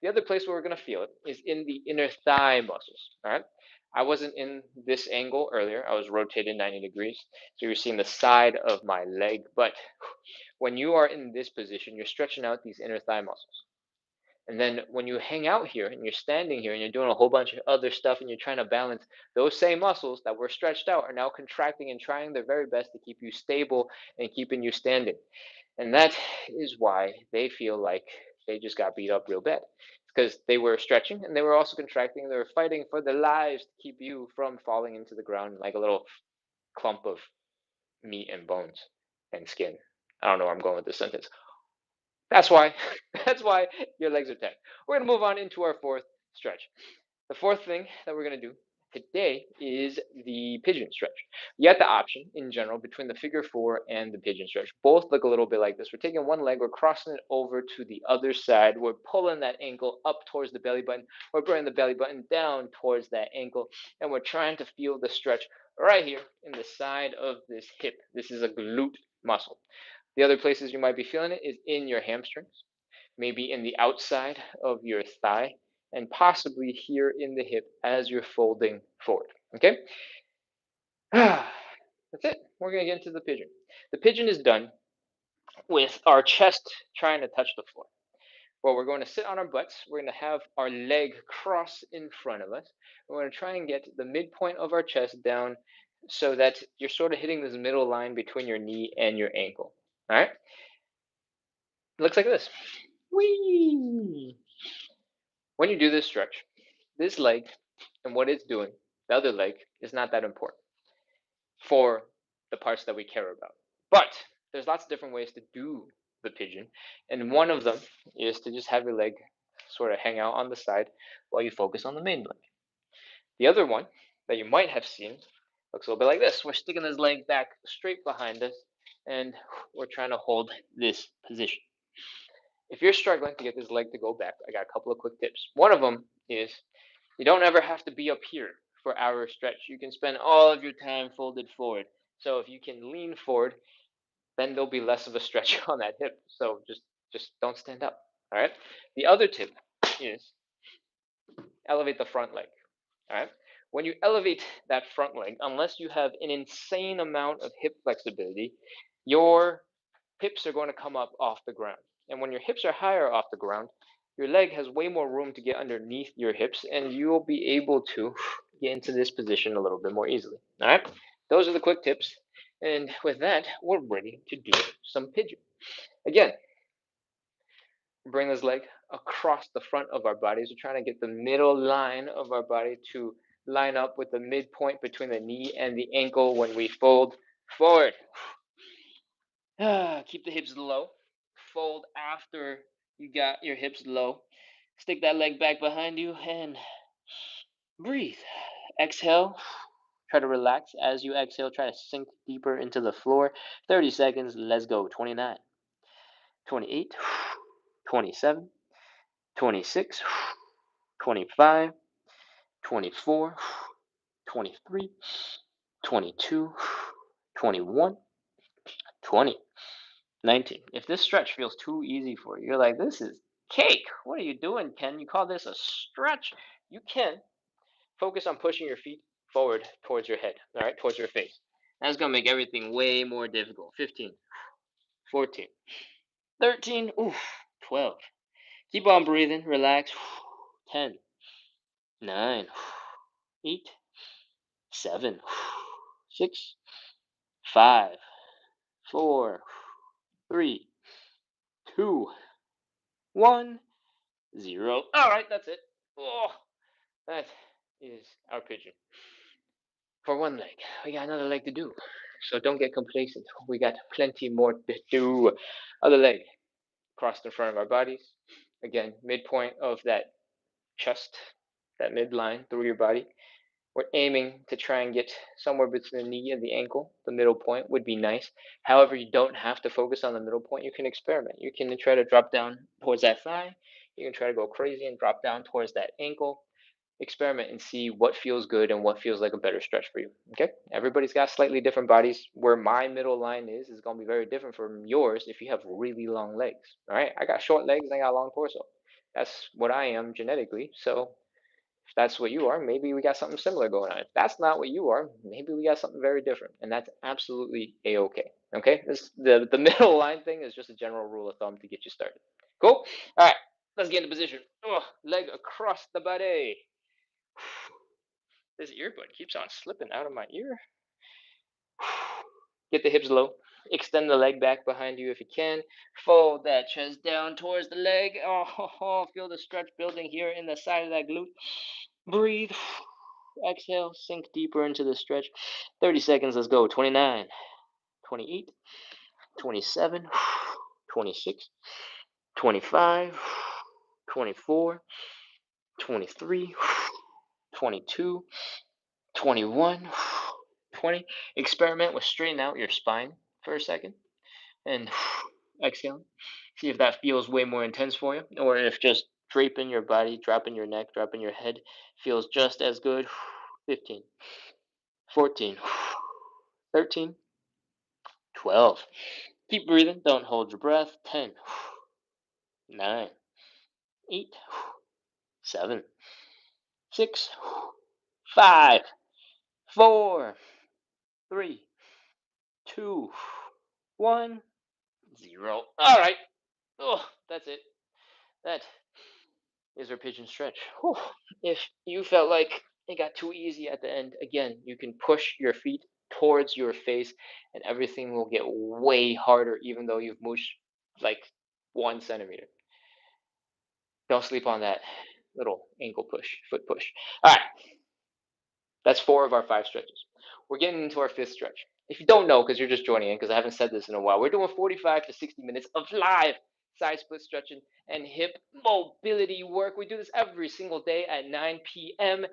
The other place where we're going to feel it is in the inner thigh muscles. All right. I wasn't in this angle earlier. I was rotated 90 degrees. So you're seeing the side of my leg. But when you are in this position, you're stretching out these inner thigh muscles. And then when you hang out here and you're standing here and you're doing a whole bunch of other stuff and you're trying to balance, those same muscles that were stretched out are now contracting and trying their very best to keep you stable and keeping you standing. And that is why they feel like they just got beat up real bad. Because they were stretching and they were also contracting. They were fighting for their lives to keep you from falling into the ground like a little clump of meat and bones and skin. I don't know where I'm going with this sentence. That's why. That's why your legs are tight. We're gonna move on into our fourth stretch. The fourth thing that we're going to do today is the pigeon stretch. You have the option in general between the figure four and the pigeon stretch. Both look a little bit like this. We're taking one leg, we're crossing it over to the other side. We're pulling that ankle up towards the belly button. We're bringing the belly button down towards that ankle. And we're trying to feel the stretch right here in the side of this hip. This is a glute muscle. The other places you might be feeling it is in your hamstrings, maybe in the outside of your thigh, and possibly here in the hip as you're folding forward. Okay? That's it. We're going to get into the pigeon. The pigeon is done with our chest trying to touch the floor. Well, we're going to sit on our butts. We're going to have our leg cross in front of us. We're going to try and get the midpoint of our chest down so that you're sort of hitting this middle line between your knee and your ankle. All right? It looks like this. Whee! When you do this stretch, this leg and what it's doing, the other leg, is not that important for the parts that we care about. But there's lots of different ways to do the pigeon, and one of them is to just have your leg sort of hang out on the side while you focus on the main leg. The other one that you might have seen looks a little bit like this. We're sticking this leg back straight behind us, and we're trying to hold this position. If you're struggling to get this leg to go back, I got a couple of quick tips. One of them is you don't ever have to be up here for our stretch. You can spend all of your time folded forward. So if you can lean forward, then there'll be less of a stretch on that hip. So just don't stand up. All right. The other tip is elevate the front leg. All right. When you elevate that front leg, unless you have an insane amount of hip flexibility, your hips are going to come up off the ground. And when your hips are higher off the ground, your leg has way more room to get underneath your hips, and you'll be able to get into this position a little bit more easily. All right, those are the quick tips. And with that, we're ready to do some pigeon. Again, bring this leg across the front of our bodies. We're trying to get the middle line of our body to line up with the midpoint between the knee and the ankle when we fold forward. Keep the hips low. Fold after you got your hips low. Stick that leg back behind you and breathe. Exhale. Try to relax as you exhale. Try to sink deeper into the floor. 30 seconds. Let's go. 29, 28, 27, 26, 25, 24, 23, 22, 21, 20, 19. If this stretch feels too easy for you, you're like, this is cake. What are you doing, Ken? You call this a stretch? You can focus on pushing your feet forward towards your head, all right, towards your face. That's going to make everything way more difficult. 15, 14, 13, oof, 12. Keep on breathing, relax. 10, 9, 8, 7, 6, 5, 4, 3, 2, 1, 0. All right, that's it. Oh, that is our pigeon. For one leg, we got another leg to do. So don't get complacent. We got plenty more to do. Other leg, crossed in front of our bodies. Again, midpoint of that chest, that midline through your body. We're aiming to try and get somewhere between the knee and the ankle. The middle point would be nice. However, you don't have to focus on the middle point. You can experiment. You can try to drop down towards that thigh. You can try to go crazy and drop down towards that ankle. Experiment and see what feels good and what feels like a better stretch for you. Okay? Everybody's got slightly different bodies. Where my middle line is going to be very different from yours if you have really long legs. All right? I got short legs and I got a long torso. That's what I am genetically. So if that's what you are, maybe we got something similar going on. If that's not what you are, maybe we got something very different, and that's absolutely a-okay. Okay, the middle line thing is just a general rule of thumb to get you started. Cool. All right, let's get into position. Leg across the body. This earbud keeps on slipping out of my ear. Get the hips low. Extend the leg back behind you if you can. Fold that chest down towards the leg. Oh, feel the stretch building here in the side of that glute. Breathe. Exhale. Sink deeper into the stretch. 30 seconds. Let's go. 29, 28, 27, 26, 25, 24, 23, 22, 21, 20. Experiment with straightening out your spine for a second and exhale. See if that feels way more intense for you, or if just draping your body, dropping your neck, dropping your head feels just as good. 15, 14, 13, 12. Keep breathing. Don't hold your breath. 10, 9, 8, 7, 6, 5, 4, 3, 2, 1, 0. All right. Oh, that's it. That is our pigeon stretch. Whew. If you felt like it got too easy at the end, again, you can push your feet towards your face and everything will get way harder even though you've mushed like 1 centimeter. Don't sleep on that little ankle push, foot push. All right, that's 4 of our 5 stretches. We're getting into our 5th stretch. If you don't know, because you're just joining in, because I haven't said this in a while, we're doing 45 to 60 minutes of live side split stretching and hip mobility work. We do this every single day at 9 p.m.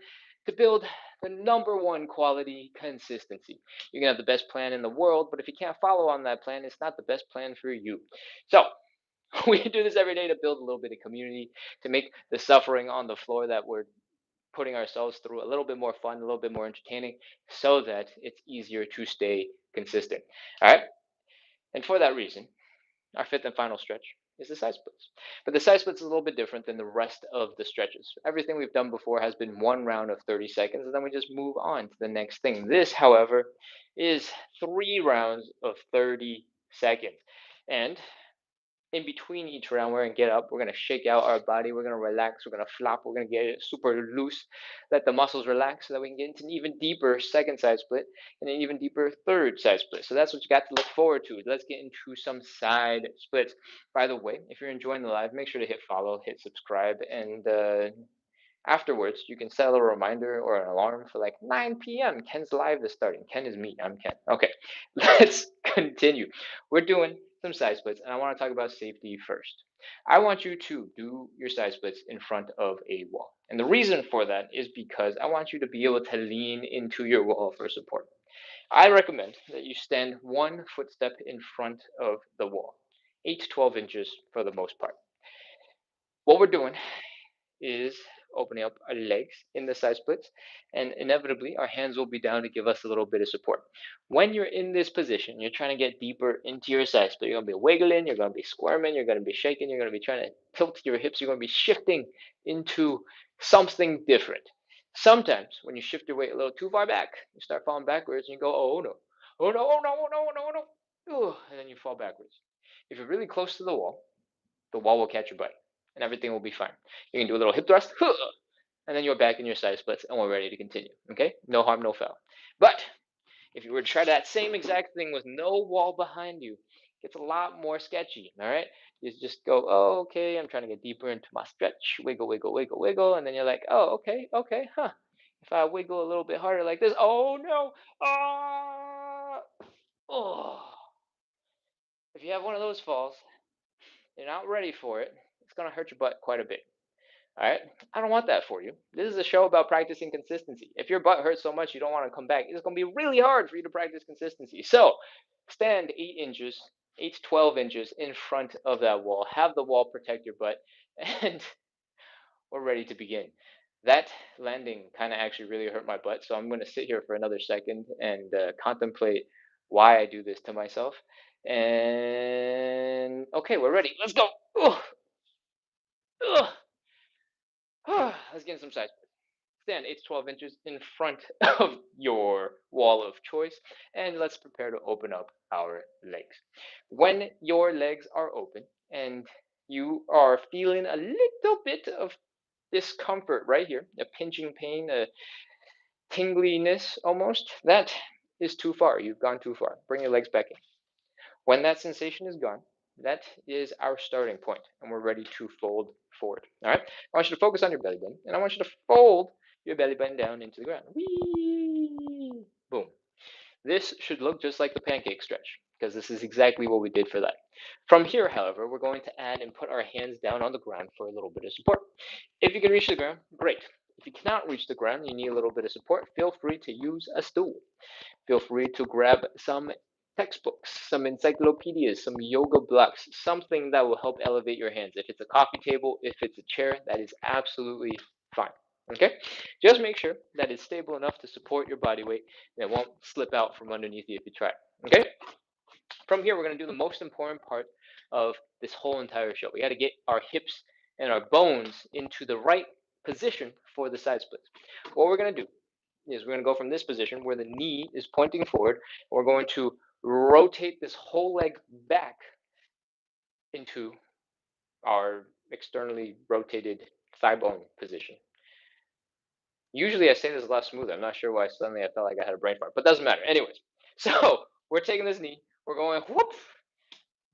to build the #1 quality consistency. You can have the best plan in the world, but if you can't follow on that plan, it's not the best plan for you. So we do this every day to build a little bit of community, to make the suffering on the floor that we're putting ourselves through a little bit more fun, a little bit more entertaining, so that it's easier to stay consistent. All right. And for that reason, our 5th and final stretch is the side splits. But the side splits is a little bit different than the rest of the stretches. Everything we've done before has been 1 round of 30 seconds, and then we just move on to the next thing. This, however, is 3 rounds of 30 seconds. And in between each round, we're gonna get up, we're gonna shake out our body, we're gonna relax, we're gonna flop, we're gonna get it super loose, let the muscles relax so that we can get into an even deeper second side split and an even deeper third side split. So that's what you got to look forward to. Let's get into some side splits. By the way, if you're enjoying the live, make sure to hit follow, hit subscribe, and afterwards, you can set a reminder or an alarm for like 9 p.m. Ken's live is starting. Ken is me. I'm Ken. Okay, let's continue. We're doing some side splits, and I want to talk about safety first. I want you to do your side splits in front of a wall. And the reason for that is because I want you to be able to lean into your wall for support. I recommend that you stand 1 footstep in front of the wall, 8 to 12 inches for the most part. What we're doing is opening up our legs in the side splits, and inevitably our hands will be down to give us a little bit of support. When you're in this position, you're trying to get deeper into your side split. You're going to be wiggling, you're going to be squirming, you're going to be shaking, you're going to be trying to tilt your hips, you're going to be shifting into something different. Sometimes when you shift your weight a little too far back, you start falling backwards and you go, oh no, oh no, oh no, oh no, oh no, oh no, and then you fall backwards. If you're really close to the wall will catch your butt and everything will be fine. You can do a little hip thrust, and then you're back in your side splits and we're ready to continue. Okay? No harm, no foul. But if you were to try that same exact thing with no wall behind you, it gets a lot more sketchy. All right? You just go, oh, okay, I'm trying to get deeper into my stretch, wiggle, wiggle, wiggle, wiggle, and then you're like, oh, okay, okay, huh. If I wiggle a little bit harder like this, oh no, ah, oh. If you have one of those falls, you're not ready for it, it's gonna hurt your butt quite a bit. All right. I don't want that for you. This is a show about practicing consistency. If your butt hurts so much you don't want to come back, it's going to be really hard for you to practice consistency. So stand 8 inches, 8 to 12 inches in front of that wall. Have the wall protect your butt, and we're ready to begin. That landing kind of actually really hurt my butt. So I'm going to sit here for another second and contemplate why I do this to myself. And okay, we're ready. Let's go. Ugh, ugh. Let's get in some size. Stand 8 to 12 inches in front of your wall of choice, and let's prepare to open up our legs. When your legs are open and you are feeling a little bit of discomfort right here, a pinching pain, a tingliness almost, that is too far. You've gone too far. Bring your legs back in. When that sensation is gone, that is our starting point, and we're ready to fold forward. All right. I want you to focus on your belly button, and I want you to fold your belly button down into the ground. Whee! Boom. This should look just like the pancake stretch, because this is exactly what we did for that. From here, however, we're going to add and put our hands down on the ground for a little bit of support. If you can reach the ground, great. If you cannot reach the ground, you need a little bit of support, feel free to use a stool. Feel free to grab some textbooks, some encyclopedias, some yoga blocks, something that will help elevate your hands. If it's a coffee table, if it's a chair, that is absolutely fine. Okay? Just make sure that it's stable enough to support your body weight and it won't slip out from underneath you if you try. Okay? From here, we're going to do the most important part of this whole entire show. We got to get our hips and our bones into the right position for the side splits. What we're going to do is we're going to go from this position where the knee is pointing forward. We're going to rotate this whole leg back into our externally rotated thigh bone position. Usually I say this a lot smoother. I'm not sure why suddenly I felt like I had a brain fart, but doesn't matter. Anyways, so we're taking this knee. We're going whoop.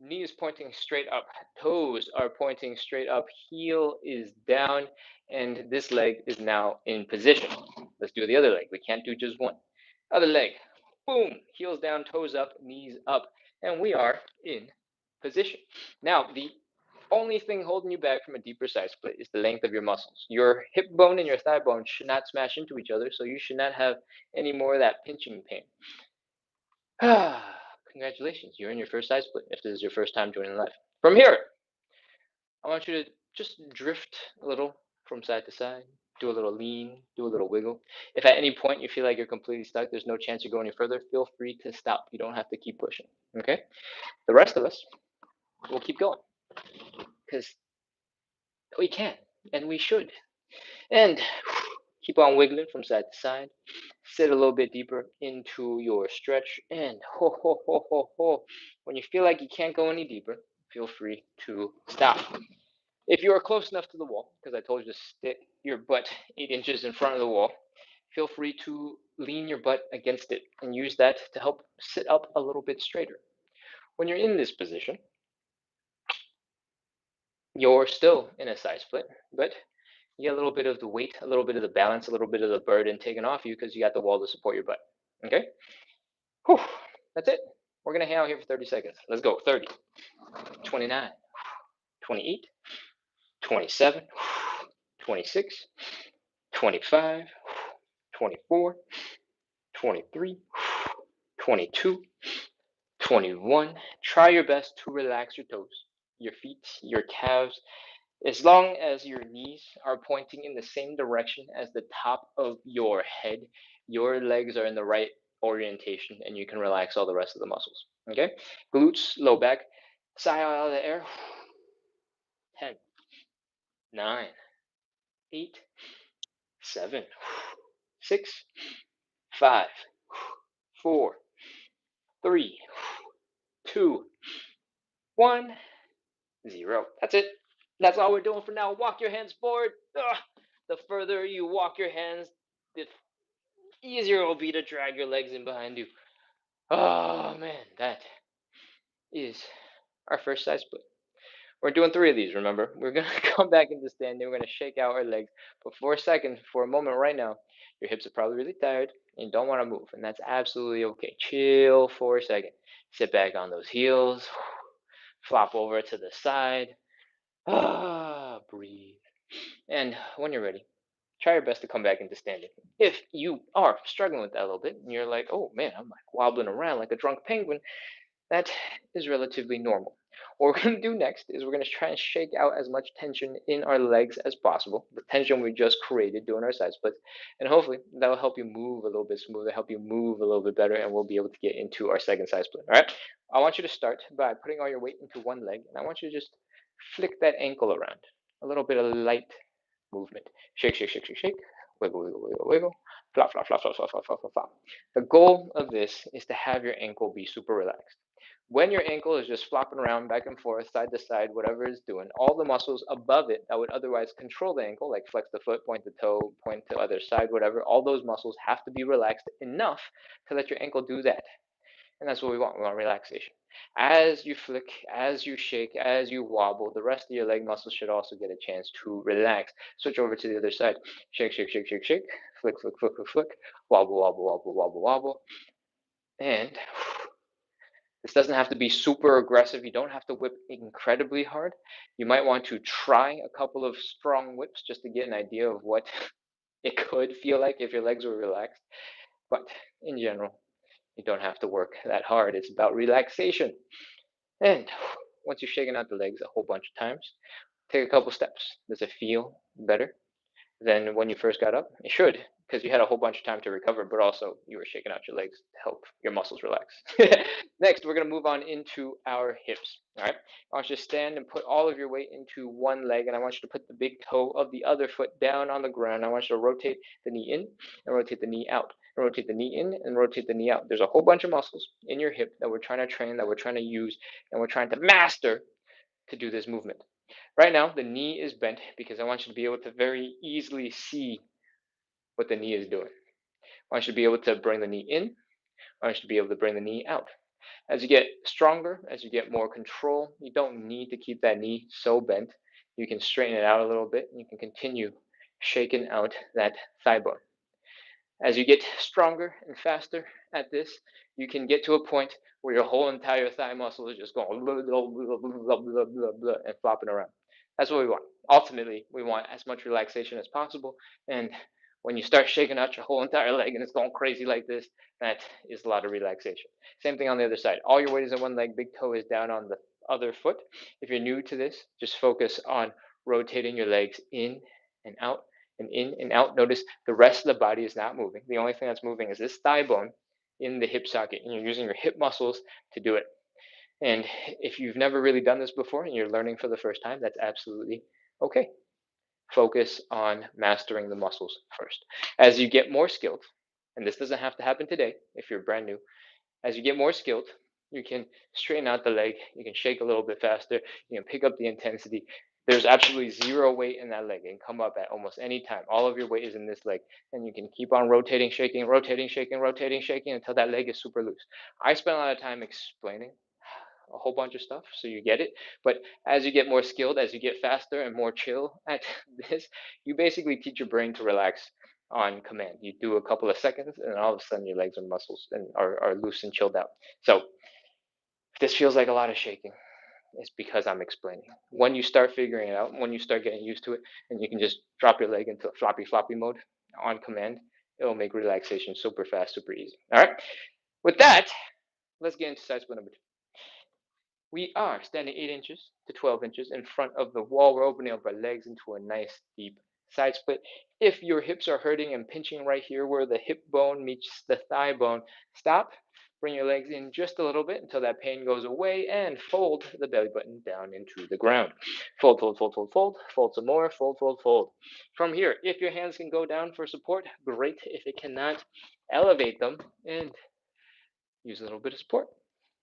Knee is pointing straight up. Toes are pointing straight up. Heel is down. And this leg is now in position. Let's do the other leg. We can't do just one. Other leg. Boom. Heels down, toes up, knees up. And we are in position. Now, the only thing holding you back from a deeper side split is the length of your muscles. Your hip bone and your thigh bone should not smash into each other, so you should not have any more of that pinching pain. Congratulations, you're in your first side split if this is your first time joining live. From here, I want you to just drift a little from side to side, do a little lean, do a little wiggle. If at any point you feel like you're completely stuck, there's no chance you go any further, feel free to stop. You don't have to keep pushing, okay? The rest of us will keep going because we can and we should. And keep on wiggling from side to side. Sit a little bit deeper into your stretch. And ho, ho, ho, ho, ho. When you feel like you can't go any deeper, feel free to stop. If you are close enough to the wall, because I told you to stick your butt 8 inches in front of the wall, feel free to lean your butt against it and use that to help sit up a little bit straighter. When you're in this position, you're still in a side split, but you get a little bit of the weight, a little bit of the balance, a little bit of the burden taken off you because you got the wall to support your butt. Okay? Whew, that's it. We're going to hang out here for 30 seconds. Let's go. 30, 29, 28, 27, 26, 25, 24, 23, 22, 21. Try your best to relax your toes, your feet, your calves, as long as your knees are pointing in the same direction as the top of your head. Your legs are in the right orientation and you can relax all the rest of the muscles. Okay? Glutes, low back, sigh out of the air. 10, 9, 8, 7, 6, 5, 4, 3, 2, 1, 0. That's it. That's all we're doing for now. Walk your hands forward. Ugh. The further you walk your hands, the easier it will be to drag your legs in behind you. Oh man, that is our first side split. We're doing 3 of these, remember? We're going to come back into standing. We're going to shake out our legs. But for a second, for a moment right now, your hips are probably really tired and you don't want to move. And that's absolutely okay. Chill for a second. Sit back on those heels. Flop over to the side. Breathe. And when you're ready, try your best to come back into standing. If you are struggling with that a little bit and you're like, oh man, I'm like wobbling around like a drunk penguin, that is relatively normal. What we're going to do next is we're going to try and shake out as much tension in our legs as possible, the tension we just created doing our side splits, and hopefully that will help you move a little bit smoother, help you move a little bit better, and we'll be able to get into our second side split. All right, I want you to start by putting all your weight into one leg, and I want you to just flick that ankle around, a little bit of light movement. Shake, shake, shake, shake, shake. Wiggle, wiggle, wiggle, wiggle. Flop, flop, flop, flop, flop, flop, flop, flop, flop. The goal of this is to have your ankle be super relaxed. When your ankle is just flopping around back and forth, side to side, whatever it's doing, all the muscles above it that would otherwise control the ankle, like flex the foot, point the toe, point to other side, whatever, all those muscles have to be relaxed enough to let your ankle do that. And that's what we want. We want relaxation. As you flick, as you shake, as you wobble, the rest of your leg muscles should also get a chance to relax. Switch over to the other side. Shake, shake, shake, shake, shake. Flick, flick, flick, flick, flick. Wobble, wobble, wobble, wobble, wobble. And this doesn't have to be super aggressive. You don't have to whip incredibly hard. You might want to try a couple of strong whips just to get an idea of what it could feel like if your legs were relaxed. But in general, you don't have to work that hard. It's about relaxation. And once you've shaken out the legs a whole bunch of times, take a couple steps. Does it feel better than when you first got up? It should, because you had a whole bunch of time to recover, but also you were shaking out your legs to help your muscles relax. Next, we're going to move on into our hips. All right. I want you to stand and put all of your weight into one leg, and I want you to put the big toe of the other foot down on the ground. I want you to rotate the knee in and rotate the knee out. And rotate the knee in and rotate the knee out. There's a whole bunch of muscles in your hip that we're trying to train, that we're trying to use, and we're trying to master to do this movement. Right now, the knee is bent because I want you to be able to very easily see what the knee is doing. I want you to be able to bring the knee in. I want you to be able to bring the knee out. As you get stronger, as you get more control, you don't need to keep that knee so bent. You can straighten it out a little bit and you can continue shaking out that thigh bone. As you get stronger and faster at this, you can get to a point where your whole entire thigh muscle is just going blah, blah, blah, blah, blah, blah, blah, and flopping around. That's what we want. Ultimately, we want as much relaxation as possible. And when you start shaking out your whole entire leg and it's going crazy like this, that is a lot of relaxation. Same thing on the other side. All your weight is in one leg, big toe is down on the other foot. If you're new to this, just focus on rotating your legs in and out and in and out. Notice the rest of the body is not moving. The only thing that's moving is this thigh bone in the hip socket, and you're using your hip muscles to do it. And if you've never really done this before and you're learning for the first time, that's absolutely okay. Focus on mastering the muscles first. As you get more skilled, and this doesn't have to happen today if you're brand new, as you get more skilled, You can straighten out the leg. You can shake a little bit faster. You can pick up the intensity. There's absolutely zero weight in that leg and come up at almost any time. All of your weight is in this leg, and you can keep on rotating, shaking, rotating, shaking, rotating, shaking until that leg is super loose. I spent a lot of time explaining a whole bunch of stuff so you get it. But as you get more skilled, as you get faster and more chill at this, you basically teach your brain to relax on command. You do a couple of seconds, and all of a sudden your legs and muscles and are loose and chilled out. So if this feels like a lot of shaking, it's because I'm explaining. When you start figuring it out, when you start getting used to it, and you can just drop your leg into floppy floppy mode on command, it'll make relaxation super fast, super easy. All right. With that, let's get into side split number two. We are standing 8 inches to 12 inches in front of the wall. We're opening up our legs into a nice deep side split. If your hips are hurting and pinching right here where the hip bone meets the thigh bone, stop. Bring your legs in just a little bit until that pain goes away and fold the belly button down into the ground. Fold, fold, fold, fold, fold. Fold some more. Fold, fold, fold. From here, if your hands can go down for support, great. If it cannot, elevate them and use a little bit of support.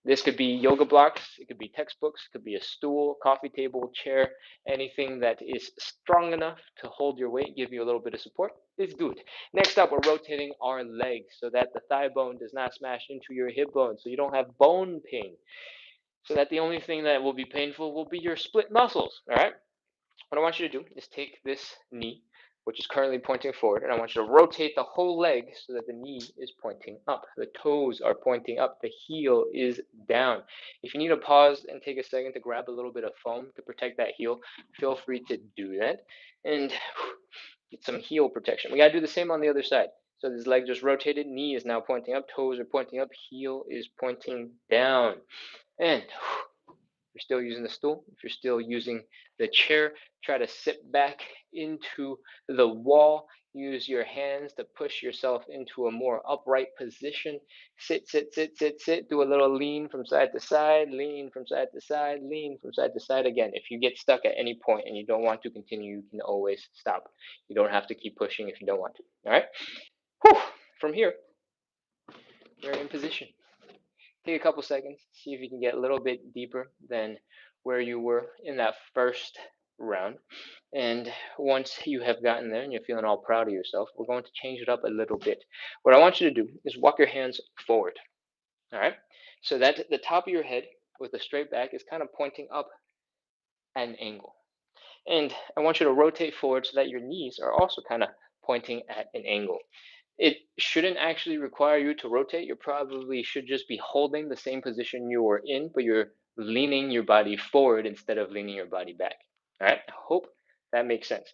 This could be yoga blocks, it could be textbooks, it could be a stool, coffee table, chair, anything that is strong enough to hold your weight, give you a little bit of support is good. Next up, we're rotating our legs so that the thigh bone does not smash into your hip bone, so you don't have bone pain. So that the only thing that will be painful will be your split muscles, all right? What I want you to do is take this knee, which is currently pointing forward, and I want you to rotate the whole leg so that the knee is pointing up. The toes are pointing up. The heel is down. If you need to pause and take a second to grab a little bit of foam to protect that heel, feel free to do that and get some heel protection. We got to do the same on the other side. So this leg just rotated, knee is now pointing up, toes are pointing up, heel is pointing down. And you're still using the stool, if you're still using the chair, try to sit back into the wall. Use your hands to push yourself into a more upright position. Sit, sit, sit, sit, sit. Do a little lean from side to side, lean from side to side, lean from side to side. Again, if you get stuck at any point and you don't want to continue, you can always stop. You don't have to keep pushing if you don't want to. All right? Whew. From here, you're in position. Take a couple seconds, see if you can get a little bit deeper than where you were in that first round. And once you have gotten there and you're feeling all proud of yourself, we're going to change it up a little bit. What I want you to do is walk your hands forward, all right? So that the top of your head with a straight back is kind of pointing up at an angle. And I want you to rotate forward so that your knees are also kind of pointing at an angle. It shouldn't actually require you to rotate. You probably should just be holding the same position you were in, but you're leaning your body forward instead of leaning your body back. All right, I hope that makes sense.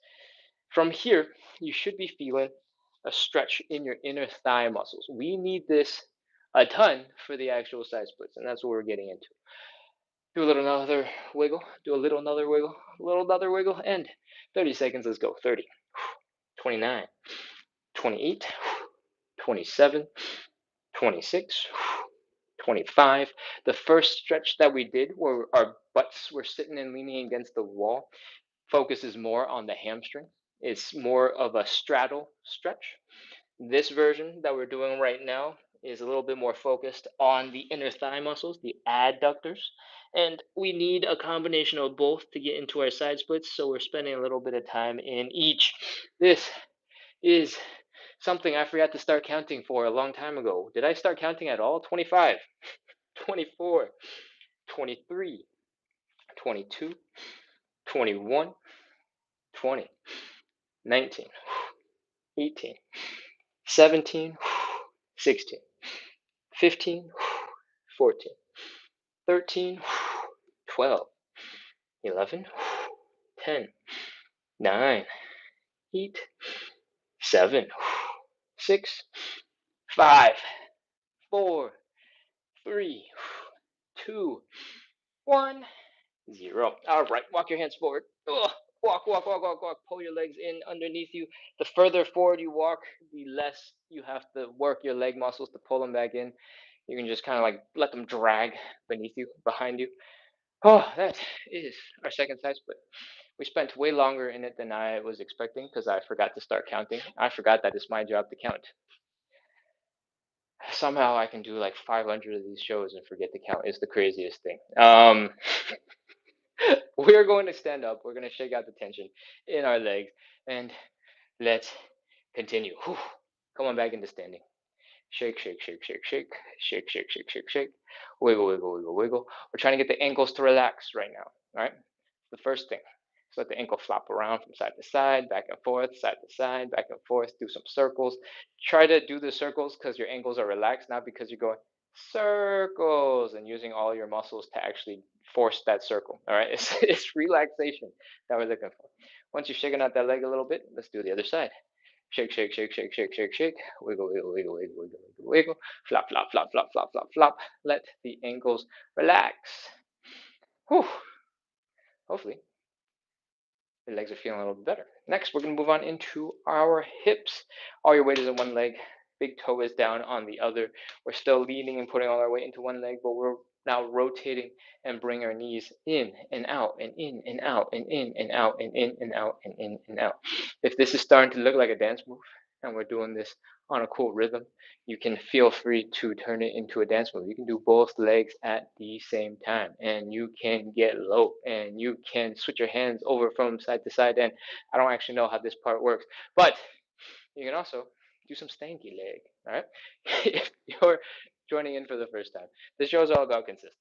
From here, you should be feeling a stretch in your inner thigh muscles. We need this a ton for the actual side splits, and that's what we're getting into. Do a little another wiggle, do a little another wiggle, a little another wiggle, and 30 seconds, let's go. 30, 29, 28, 27, 26, 25. The first stretch that we did where our butts were sitting and leaning against the wall focuses more on the hamstring. It's more of a straddle stretch. This version that we're doing right now is a little bit more focused on the inner thigh muscles, the adductors. And we need a combination of both to get into our side splits, so we're spending a little bit of time in each. This is something I forgot to start counting for a long time ago. Did I start counting at all? 25, 24, 23, 22, 21, 20, 19, 18, 17, 16, 15, 14, 13, 12, 11, 10, 9, 8, 7, 6, 5, 4, 3, 2, 1, 0. All right, walk your hands forward. Ugh. Walk, walk, walk, walk, walk. Pull your legs in underneath you. The further forward you walk, the less you have to work your leg muscles to pull them back in. You can just kind of like let them drag beneath you, behind you. Oh, that is our second side split. We spent way longer in it than I was expecting because I forgot to start counting. I forgot that it's my job to count. Somehow I can do like 500 of these shows and forget to count. It's the craziest thing. We're going to stand up. We're going to shake out the tension in our legs, and let's continue. Whew. Come on back into standing. Shake, shake, shake, shake, shake, shake, shake, shake, shake, shake. Wiggle, wiggle, wiggle, wiggle. We're trying to get the ankles to relax right now. All right. The first thing. So let the ankle flop around from side to side, back and forth, side to side, back and forth. Do some circles. Try to do the circles because your ankles are relaxed, not because you're going circles and using all your muscles to actually force that circle. All right. It's relaxation that we're looking for. Once you're shaking out that leg a little bit, let's do the other side. Shake, shake, shake, shake, shake, shake, shake. Wiggle, wiggle, wiggle, wiggle, wiggle, wiggle, wiggle. Flop, flop, flop, flop, flop, flop, flop. Let the ankles relax. Whew. Hopefully, the legs are feeling a little bit better. Next, we're going to move on into our hips. All your weight is in one leg. Big toe is down on the other. We're still leaning and putting all our weight into one leg, but we're now rotating and bring our knees in and out and in and out and in and out and in and out and in and out. If this is starting to look like a dance move and we're doing this on a cool rhythm, you can feel free to turn it into a dance move. You can do both legs at the same time, and you can get low, and you can switch your hands over from side to side. And I don't actually know how this part works, but you can also do some stanky leg. All right, if you're joining in for the first time, this show is all about consistency.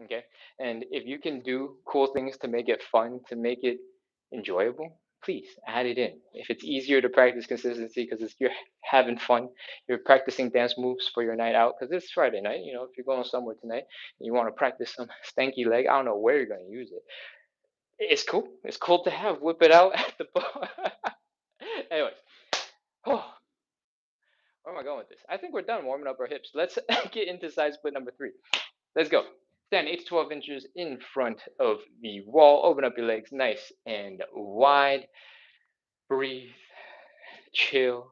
Okay, and if you can do cool things to make it fun, to make it enjoyable, please add it in. If it's easier to practice consistency because you're having fun, you're practicing dance moves for your night out because it's Friday night. You know, if you're going somewhere tonight and you want to practice some stanky leg, I don't know where you're going to use it. It's cool. It's cool to have. Whip it out at the bar. Anyways, oh, where am I going with this? I think we're done warming up our hips. Let's get into side split number 3. Let's go. Stand 8 to 12 inches in front of the wall. Open up your legs nice and wide. Breathe. Chill.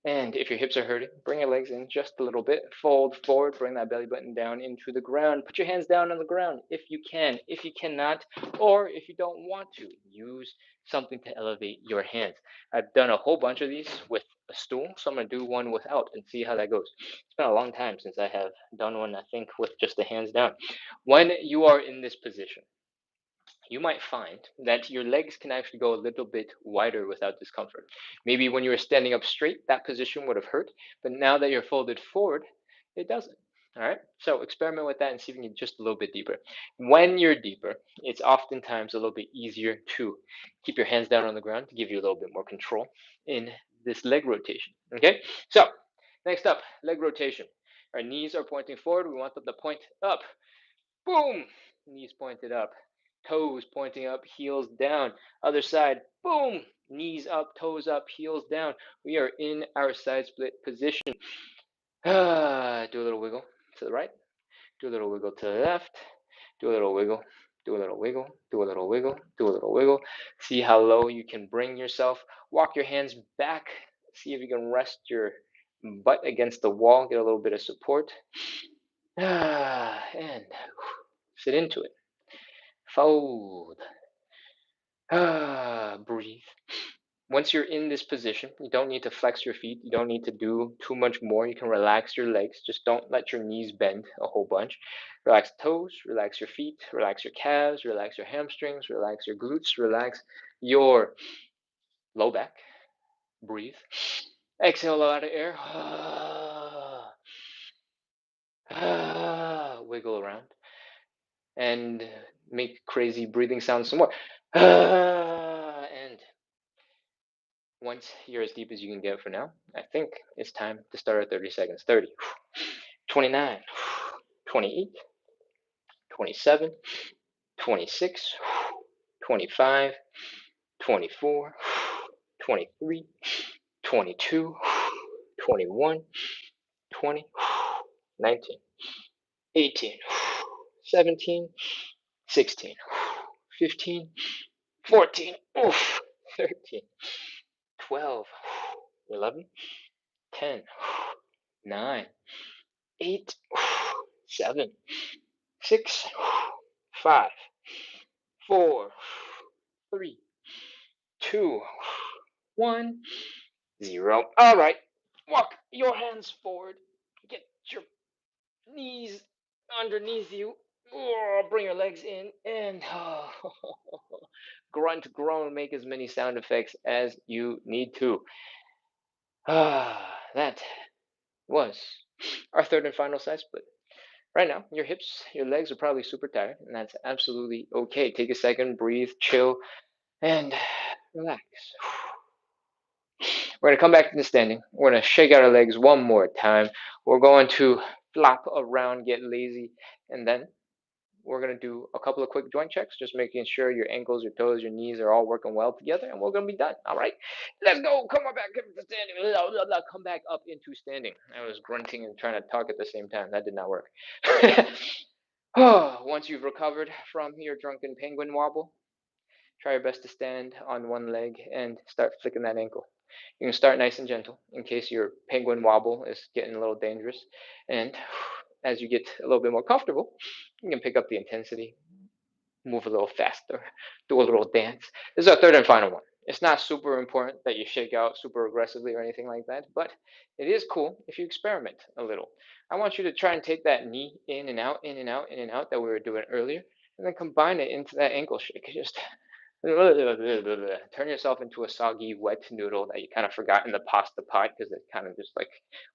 And if your hips are hurting, bring your legs in just a little bit. Fold forward, bring that belly button down into the ground. Put your hands down on the ground if you can. If you cannot, or if you don't want to, use something to elevate your hands. I've done a whole bunch of these with a stool, so I'm going to do one without and see how that goes. It's been a long time since I have done one, I think, with just the hands down. When you are in this position, you might find that your legs can actually go a little bit wider without discomfort. Maybe when you were standing up straight, that position would have hurt, but now that you're folded forward, it doesn't. All right, so experiment with that and see if you can get just a little bit deeper. When you're deeper, it's oftentimes a little bit easier to keep your hands down on the ground to give you a little bit more control in this leg rotation. Okay, so next up, leg rotation. Our knees are pointing forward, we want them to point up. Boom! Knees pointed up, toes pointing up, heels down. Other side, boom! Knees up, toes up, heels down. We are in our side split position. Do a little wiggle to the right, do a little wiggle to the left, do a little wiggle, do a little wiggle, do a little wiggle, do a little wiggle. See how low you can bring yourself. Walk your hands back. See if you can rest your butt against the wall, get a little bit of support. And sit into it. Fold. Breathe. Once you're in this position, you don't need to flex your feet. You don't need to do too much more. You can relax your legs. Just don't let your knees bend a whole bunch. Relax the toes, relax your feet, relax your calves, relax your hamstrings, relax your glutes, relax your low back. Breathe. Exhale a lot of air. Wiggle around and make crazy breathing sounds some more. And once you're as deep as you can get for now, I think it's time to start at 30 seconds. 30, 29, 28, 27, 26, 25, 24, 23, 22, 21, 20, 19, 18, 17, 16, 15, 14, 13, 12, 11, 10, 9, 8, 7, 6, 5, 4, 3, 2, 1, 0. All right. Walk your hands forward. Get knees underneath you. Oh, bring your legs in and grunt, groan, make as many sound effects as you need to. That was our third and final side split. Right now, your hips, your legs are probably super tired, and that's absolutely okay. Take a second, breathe, chill, and relax. We're going to come back to the standing. We're going to shake out our legs one more time. We're going to flop around, get lazy, and then we're going to do a couple of quick joint checks, just making sure your ankles, your toes, your knees are all working well together, and we're going to be done. All right, let's go. Come on back into standing. Come back up into standing. I was grunting and trying to talk at the same time. That did not work. Once you've recovered from your drunken penguin wobble, try your best to stand on one leg and start flicking that ankle. You can start nice and gentle in case your penguin wobble is getting a little dangerous. And as you get a little bit more comfortable, you can pick up the intensity, move a little faster, do a little dance. This is our third and final one. It's not super important that you shake out super aggressively or anything like that, but it is cool if you experiment a little. I want you to try and take that knee in and out, in and out, in and out that we were doing earlier, and then combine it into that ankle shake. Just turn yourself into a soggy, wet noodle that you kind of forgot in the pasta pot because it kind of just like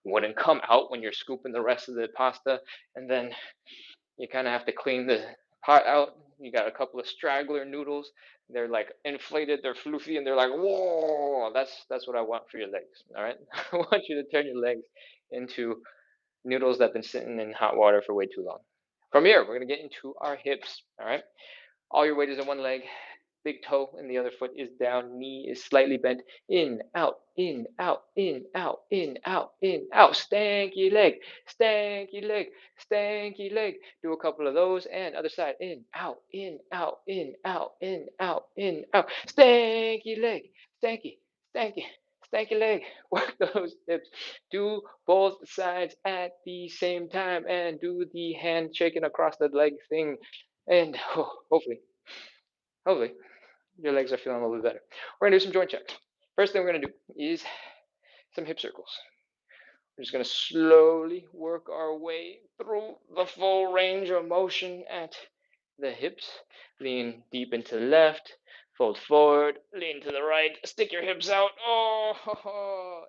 wouldn't come out when you're scooping the rest of the pasta, and then you kind of have to clean the pot out. You got a couple of straggler noodles. They're like inflated, they're floofy, and they're like, whoa. That's what I want for your legs. All right. I want you to turn your legs into noodles that've been sitting in hot water for way too long. From here, we're gonna get into our hips. All right. All your weight is in one leg. Big toe and the other foot is down. Knee is slightly bent. In, out, in, out, in, out, in, out, in, out. Stanky leg, stanky leg, stanky leg. Do a couple of those and other side. In, out, in, out, in, out, in, out, in, out. Stanky leg, stanky, stanky, stanky leg. Work those hips. Do both sides at the same time and do the hand shaking across the leg thing. And hopefully, your legs are feeling a little bit better. We're gonna do some joint checks. First thing we're gonna do is some hip circles. We're just gonna slowly work our way through the full range of motion at the hips. Lean deep into the left, fold forward, lean to the right, stick your hips out.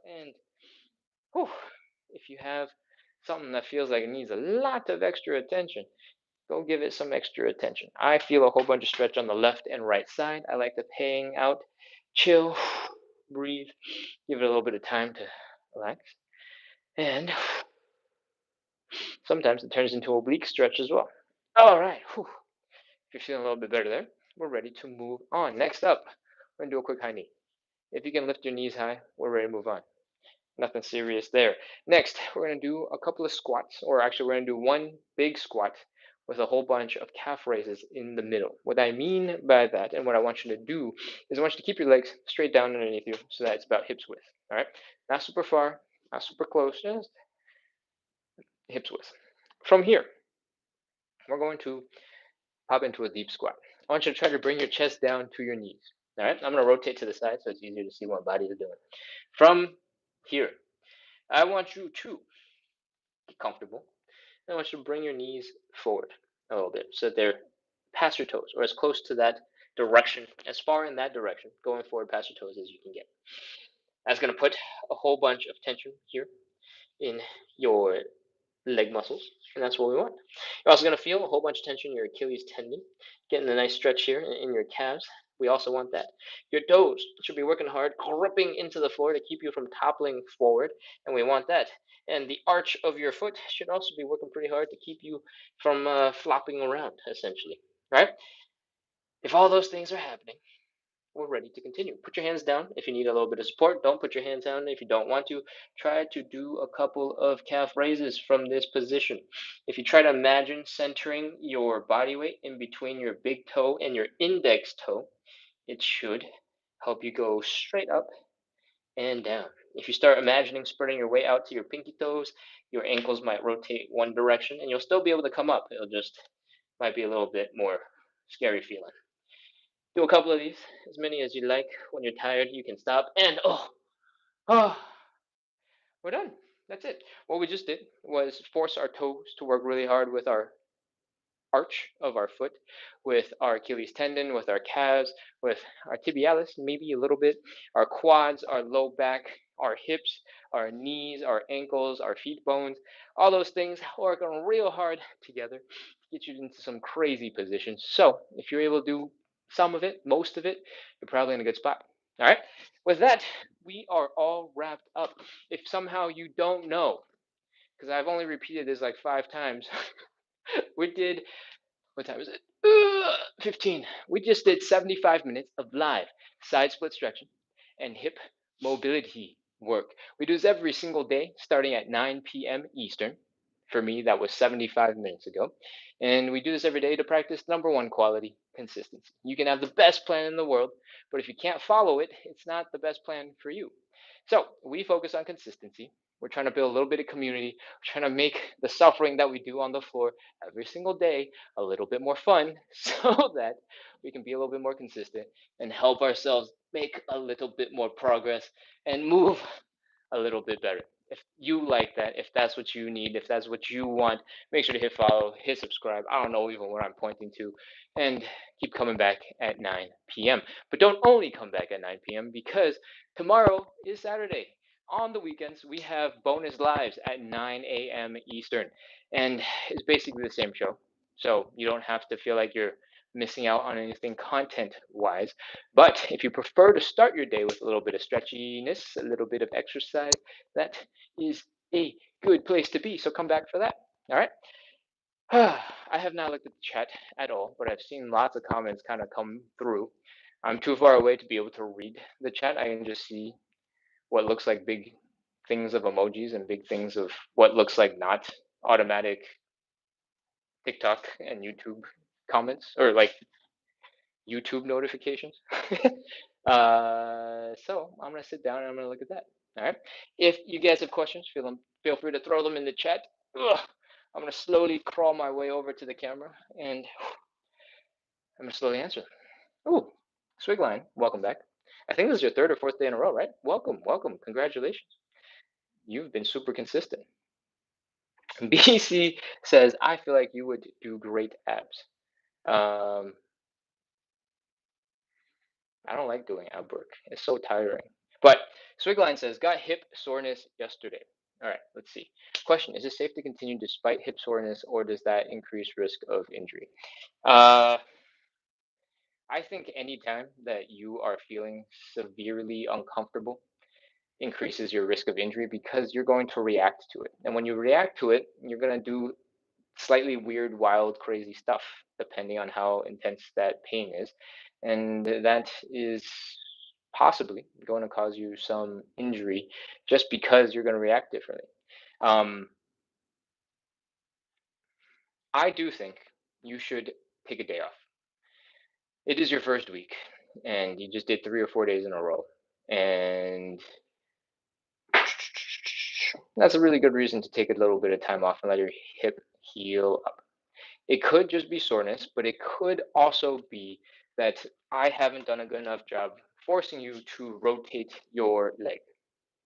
And whew, if you have something that feels like it needs a lot of extra attention, go give it some extra attention. I feel a whole bunch of stretch on the left and right side. I like to hang out, chill, breathe, give it a little bit of time to relax. And sometimes it turns into oblique stretch as well. All right. If you're feeling a little bit better there, we're ready to move on. Next up, we're going to do a quick high knee. If you can lift your knees high, we're ready to move on. Nothing serious there. Next, we're going to do a couple of squats, or actually, we're going to do one big squat with a whole bunch of calf raises in the middle. What I mean by that, and what I want you to do, is I want you to keep your legs straight down underneath you so that it's about hips width. All right? Not super far, not super close, just hips width. From here, we're going to pop into a deep squat. I want you to try to bring your chest down to your knees. All right? I'm going to rotate to the side so it's easier to see what my body is doing. From here, I want you to get comfortable. I want you to bring your knees forward a little bit so that they're past your toes or as close to that direction, as far in that direction, going forward past your toes as you can get. That's going to put a whole bunch of tension here in your leg muscles, and that's what we want. You're also going to feel a whole bunch of tension in your Achilles tendon, getting a nice stretch here in your calves. We also want that. Your toes should be working hard, gripping into the floor to keep you from toppling forward, and we want that. And the arch of your foot should also be working pretty hard to keep you from flopping around, essentially. Right? If all those things are happening, we're ready to continue. Put your hands down if you need a little bit of support. Don't put your hands down if you don't want to. Try to do a couple of calf raises from this position. If you try to imagine centering your body weight in between your big toe and your index toe, it should help you go straight up and down. If you start imagining spreading your way out to your pinky toes, your ankles might rotate one direction and you'll still be able to come up. It'll just might be a little bit more scary feeling. Do a couple of these, as many as you like. When you're tired, you can stop. And oh, we're done. That's it. What we just did was force our toes to work really hard with our arch of our foot, with our Achilles tendon, with our calves, with our tibialis, maybe a little bit, our quads, our low back, our hips, our knees, our ankles, our feet bones, all those things working real hard together to get you into some crazy positions. So if you're able to do some of it, most of it, you're probably in a good spot. All right. With that, we are all wrapped up. If somehow you don't know, because I've only repeated this like 5 times, we did, what time is it? 15. We just did 75 minutes of live side split stretching and hip mobility work. We do this every single day starting at 9 p.m. Eastern. For me, that was 75 minutes ago. And we do this every day to practice number one quality, consistency. You can have the best plan in the world, but if you can't follow it, it's not the best plan for you. So we focus on consistency. We're trying to build a little bit of community. We're trying to make the suffering that we do on the floor every single day a little bit more fun so that we can be a little bit more consistent and help ourselves make a little bit more progress and move a little bit better. If you like that, if that's what you need, if that's what you want, make sure to hit follow, hit subscribe. I don't know even what I'm pointing to, and keep coming back at 9 p.m. But don't only come back at 9 p.m. because tomorrow is Saturday. On the weekends, we have bonus lives at 9 a.m. Eastern, and it's basically the same show. So you don't have to feel like you're missing out on anything content wise. But if you prefer to start your day with a little bit of stretchiness, a little bit of exercise, that is a good place to be. So come back for that. All right. I have not looked at the chat at all, but I've seen lots of comments kind of come through. I'm too far away to be able to read the chat. I can just see what looks like big things of emojis and big things of what looks like not automatic TikTok and YouTube comments or like YouTube notifications. So I'm gonna sit down and I'm gonna look at that. All right. If you guys have questions, feel free to throw them in the chat. Ugh. I'm gonna slowly crawl my way over to the camera and I'm gonna slowly answer. Ooh, Swigline, welcome back. I think this is your third or fourth day in a row, right? Welcome, welcome, congratulations. You've been super consistent. BC says, I feel like you would do great abs. I don't like doing ab work. It's so tiring. But Swigline says, got hip soreness yesterday. All right, let's see. Question, is it safe to continue despite hip soreness or does that increase risk of injury? Uh, I think anytime that you are feeling severely uncomfortable increases your risk of injury because you're going to react to it. And when you react to it, you're going to do slightly weird, wild, crazy stuff, depending on how intense that pain is. And that is possibly going to cause you some injury just because you're going to react differently. Um, I do think you should take a day off. It is your first week, and you just did 3 or 4 days in a row. And that's a really good reason to take a little bit of time off and let your hip heal up. It could just be soreness, but it could also be that I haven't done a good enough job forcing you to rotate your leg.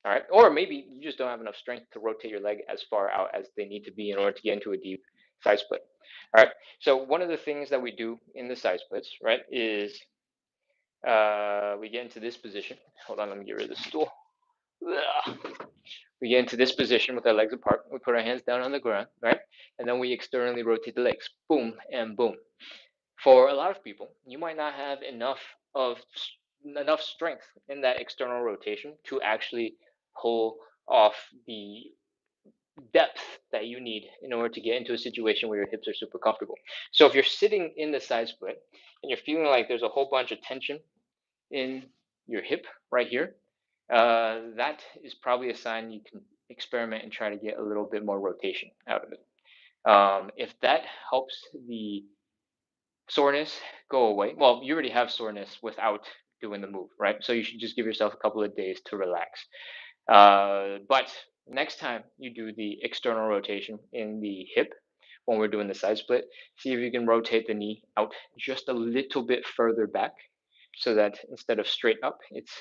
All right. Or maybe you just don't have enough strength to rotate your leg as far out as they need to be in order to get into a deep side split. All right. So one of the things that we do in the side splits, right, is we get into this position. Hold on, let me get rid of the stool. Ugh. We get into this position with our legs apart. We put our hands down on the ground, right? And then we externally rotate the legs. Boom and boom. For a lot of people, you might not have of enough strength in that external rotation to actually pull off the depth that you need in order to get into a situation where your hips are super comfortable. So if you're sitting in the side split and you're feeling like there's a whole bunch of tension in your hip right here, that is probably a sign you can experiment and try to get a little bit more rotation out of it. If that helps the soreness go away, well, you already have soreness without doing the move, right? So you should just give yourself a couple of days to relax. But next time you do the external rotation in the hip, when we're doing the side split, see if you can rotate the knee out just a little bit further back so that instead of straight up, it's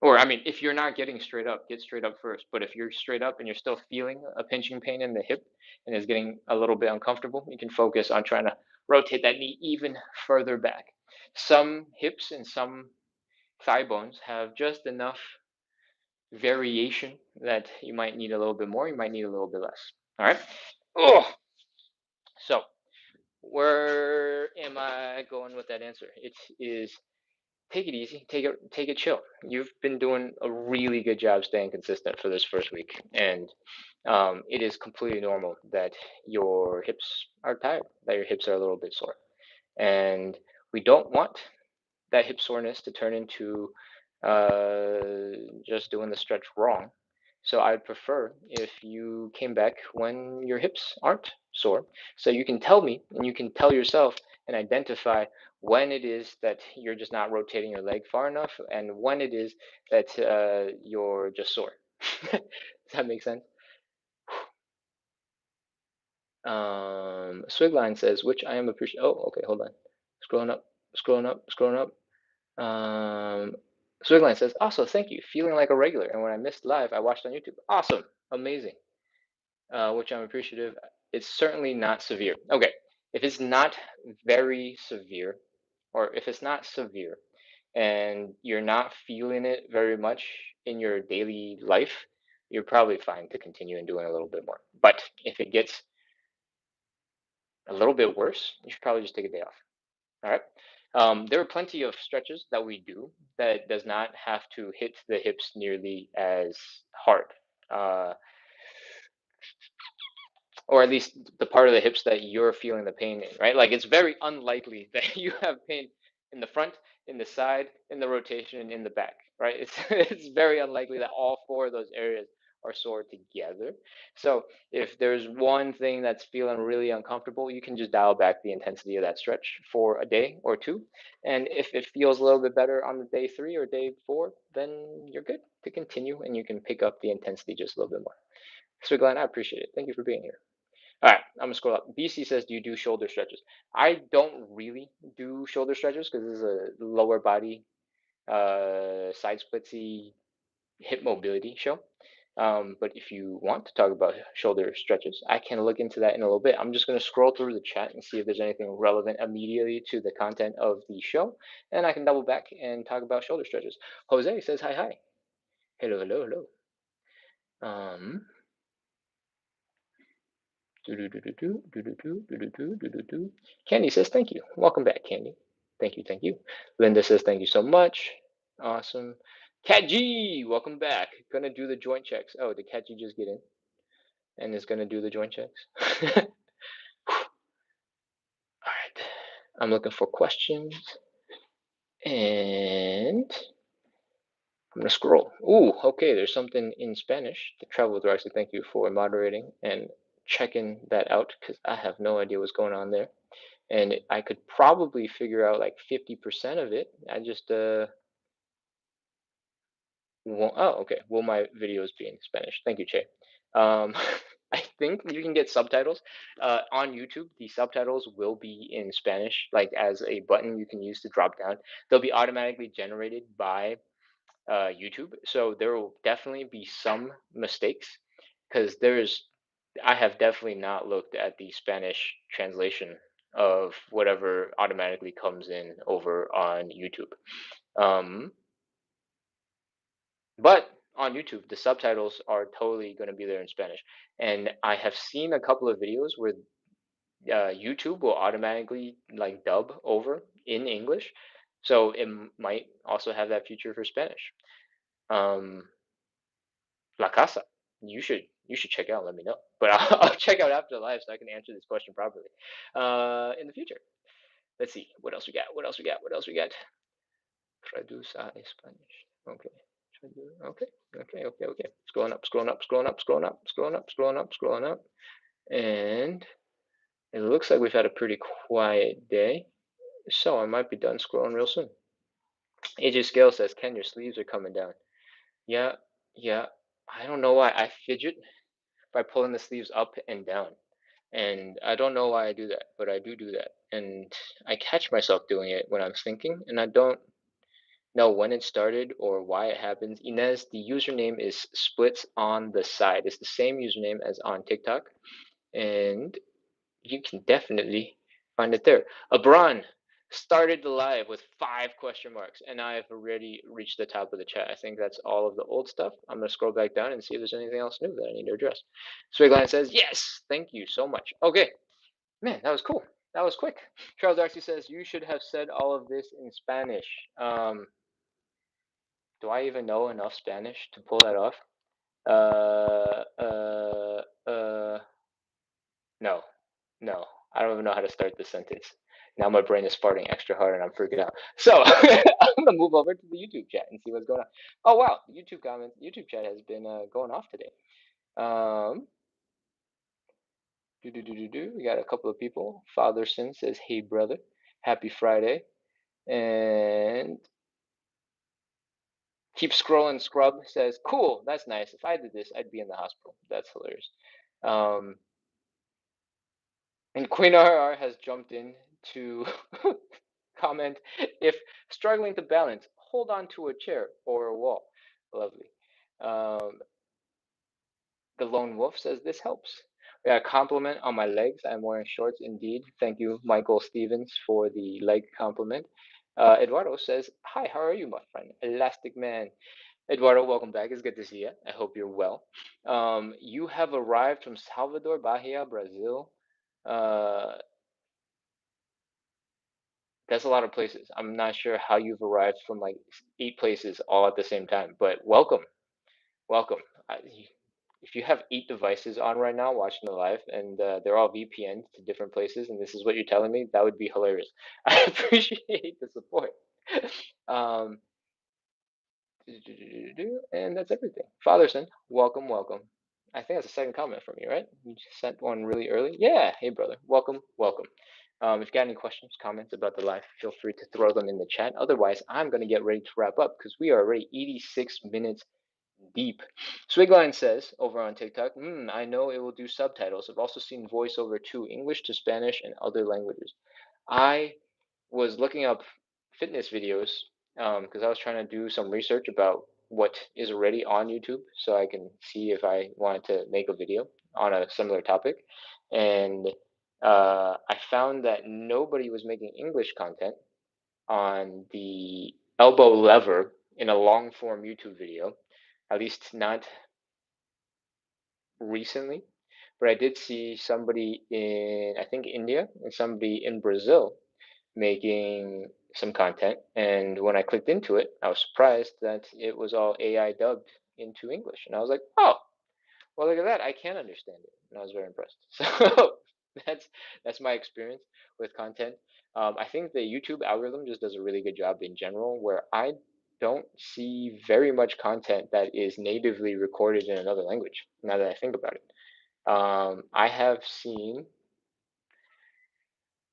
Or I mean, if you're not getting straight up, get straight up first. But if you're straight up and you're still feeling a pinching pain in the hip and is getting a little bit uncomfortable, you can focus on trying to rotate that knee even further back. Some hips and some thigh bones have just enough variation that you might need a little bit more, you might need a little bit less. All right. Oh, so where am I going with that answer? It is take it easy, take it chill. You've been doing a really good job staying consistent for this first week, and it is completely normal that your hips are tired, that your hips are a little bit sore, and we don't want that hip soreness to turn into just doing the stretch wrong. So I'd prefer if you came back when your hips aren't sore, so you can tell me and you can tell yourself and identify when it is that you're just not rotating your leg far enough and when it is that you're just sore. Does that make sense? Swigline says, which I am appreciative. Oh, okay, hold on. Scrolling up, scrolling up, scrolling up. Um, Swigline says, also, thank you. Feeling like a regular. And when I missed live, I watched on YouTube. Awesome. Amazing. Which I'm appreciative. It's certainly not severe. Okay. If it's not very severe, or if it's not severe, and you're not feeling it very much in your daily life, you're probably fine to continue and doing a little bit more. But if it gets a little bit worse, you should probably just take a day off. All right. There are plenty of stretches that we do that does not have to hit the hips nearly as hard. Uh, or at least the part of the hips that you're feeling the pain in, right? Like it's very unlikely that you have pain in the front, in the side, in the rotation, and in the back, right? It's it's very unlikely that all four of those areas are sore together. So if there's one thing that's feeling really uncomfortable, you can just dial back the intensity of that stretch for a day or two. And if it feels a little bit better on the day 3 or day 4, then you're good to continue and you can pick up the intensity just a little bit more. So Glenn, I appreciate it. Thank you for being here. All right, I'm gonna scroll up. BC says, "Do you do shoulder stretches?" I don't really do shoulder stretches because this is a lower body, side splitsy hip mobility show. But if you want to talk about shoulder stretches, I can look into that in a little bit. I'm just gonna scroll through the chat and see if there's anything relevant immediately to the content of the show, and I can double back and talk about shoulder stretches. Jose says, "Hi, hi, hello, hello, hello." Um, Candy says, thank you. Welcome back, Candy. Thank you, thank you. Linda says, thank you so much. Awesome. Cat G, welcome back. Gonna do the joint checks. Oh, did Cat G just get in and is gonna do the joint checks? All right. I'm looking for questions and I'm gonna scroll. Ooh, okay, there's something in Spanish. The travel director, thank you for moderating and checking that out because I have no idea what's going on there. And I could probably figure out like 50% of it. I just won't. Oh, okay. Will my videos be in Spanish? Thank you, Che. Um, I think you can get subtitles on YouTube. The subtitles will be in Spanish, like as a button you can use to drop down. They'll be automatically generated by YouTube, so there will definitely be some mistakes because I have definitely not looked at the Spanish translation of whatever automatically comes in over on YouTube. Um, but on YouTube, the subtitles are totally going to be there in Spanish. And I have seen a couple of videos where YouTube will automatically like dub over in English. So it might also have that feature for Spanish. Um, La Casa. You should check out. Let me know. But I'll check out after the live so I can answer this question properly in the future. Let's see what else we got. What else we got? What else we got? Traduce a Spanish. Okay. Okay. Okay. Okay. Okay. Scrolling up. Scrolling up. Scrolling up. Scrolling up. Scrolling up. Scrolling up. Scrolling up. And it looks like we've had a pretty quiet day, so I might be done scrolling real soon. AJ Scale says, "Ken, your sleeves are coming down." Yeah. Yeah. I don't know why I fidget by pulling the sleeves up and down. And I don't know why I do that, but I do that. And I catch myself doing it when I'm thinking, and I don't know when it started or why it happens. Inez, the username is splits on the side. It's the same username as on TikTok, and you can definitely find it there. Abran started the live with 5 question marks, and I've already reached the top of the chat. I think that's all of the old stuff. I'm gonna scroll back down and see if there's anything else new that I need to address. Swigline says, yes, thank you so much. Okay, man, that was cool. That was quick. Charles Darcy says, you should have said all of this in Spanish. Do I even know enough Spanish to pull that off? No, no, I don't even know how to start this sentence. Now my brain is farting extra hard and I'm freaking out. So I'm gonna move over to the YouTube chat and see what's going on. Oh wow, YouTube comments, YouTube chat has been going off today. Um, We got a couple of people. Fatherson says, "Hey brother, happy Friday," and keep scrolling. Scrub says, "Cool, that's nice. If I did this, I'd be in the hospital." That's hilarious. Um, And Queen RR has jumped in to comment, if struggling to balance, hold on to a chair or a wall. Lovely. Um, the Lone Wolf says this helps. We got a compliment on my legs. I'm wearing shorts indeed. Thank you, Michael Stevens, for the leg compliment. Eduardo says, hi, how are you, my friend? Elastic Man. Eduardo, welcome back. It's good to see you. I hope you're well. You have arrived from Salvador Bahia, Brazil. Uh, That's a lot of places. I'm not sure how you've arrived from like 8 places all at the same time, but welcome, welcome. I, if you have 8 devices on right now watching the live and they're all VPN to different places, and this is what you're telling me, that would be hilarious. I appreciate the support. Um, and that's everything. Fatherson, welcome, welcome. I think that's the second comment from you, right? You just sent one really early. Yeah, hey brother, welcome, welcome. If you got any questions, comments about the live, feel free to throw them in the chat. Otherwise, I'm gonna get ready to wrap up because we are already 86 minutes deep. Swigline says over on TikTok, I know it will do subtitles. I've also seen voiceover too, English to Spanish and other languages. I was looking up fitness videos because I was trying to do some research about what is already on YouTube so I can see if I wanted to make a video on a similar topic. And I found that nobody was making English content on the elbow lever in a long form YouTube video, at least not recently. But I did see somebody in, I think, India and somebody in Brazil making some content. And when I clicked into it, I was surprised that it was all AI dubbed into English. And I was like, oh, well, look at that. I can understand it. And I was very impressed. So that's that's my experience with content. I think the YouTube algorithm just does a really good job in general, where I don't see very much content that is natively recorded in another language, now that I think about it. I have seen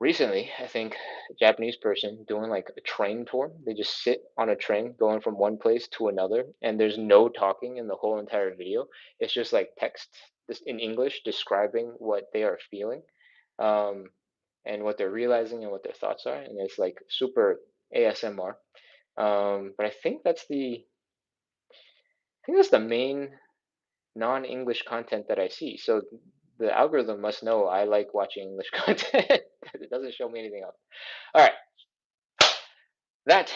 recently, I think, a Japanese person doing like a train tour. They just sit on a train going from one place to another, and there's no talking in the whole entire video. It's just like text in English describing what they are feeling, um, and what they're realizing and what their thoughts are, and it's like super ASMR. But I think that's the main non-English content that I see. So the algorithm must know I like watching English content because it doesn't show me anything else. All right, that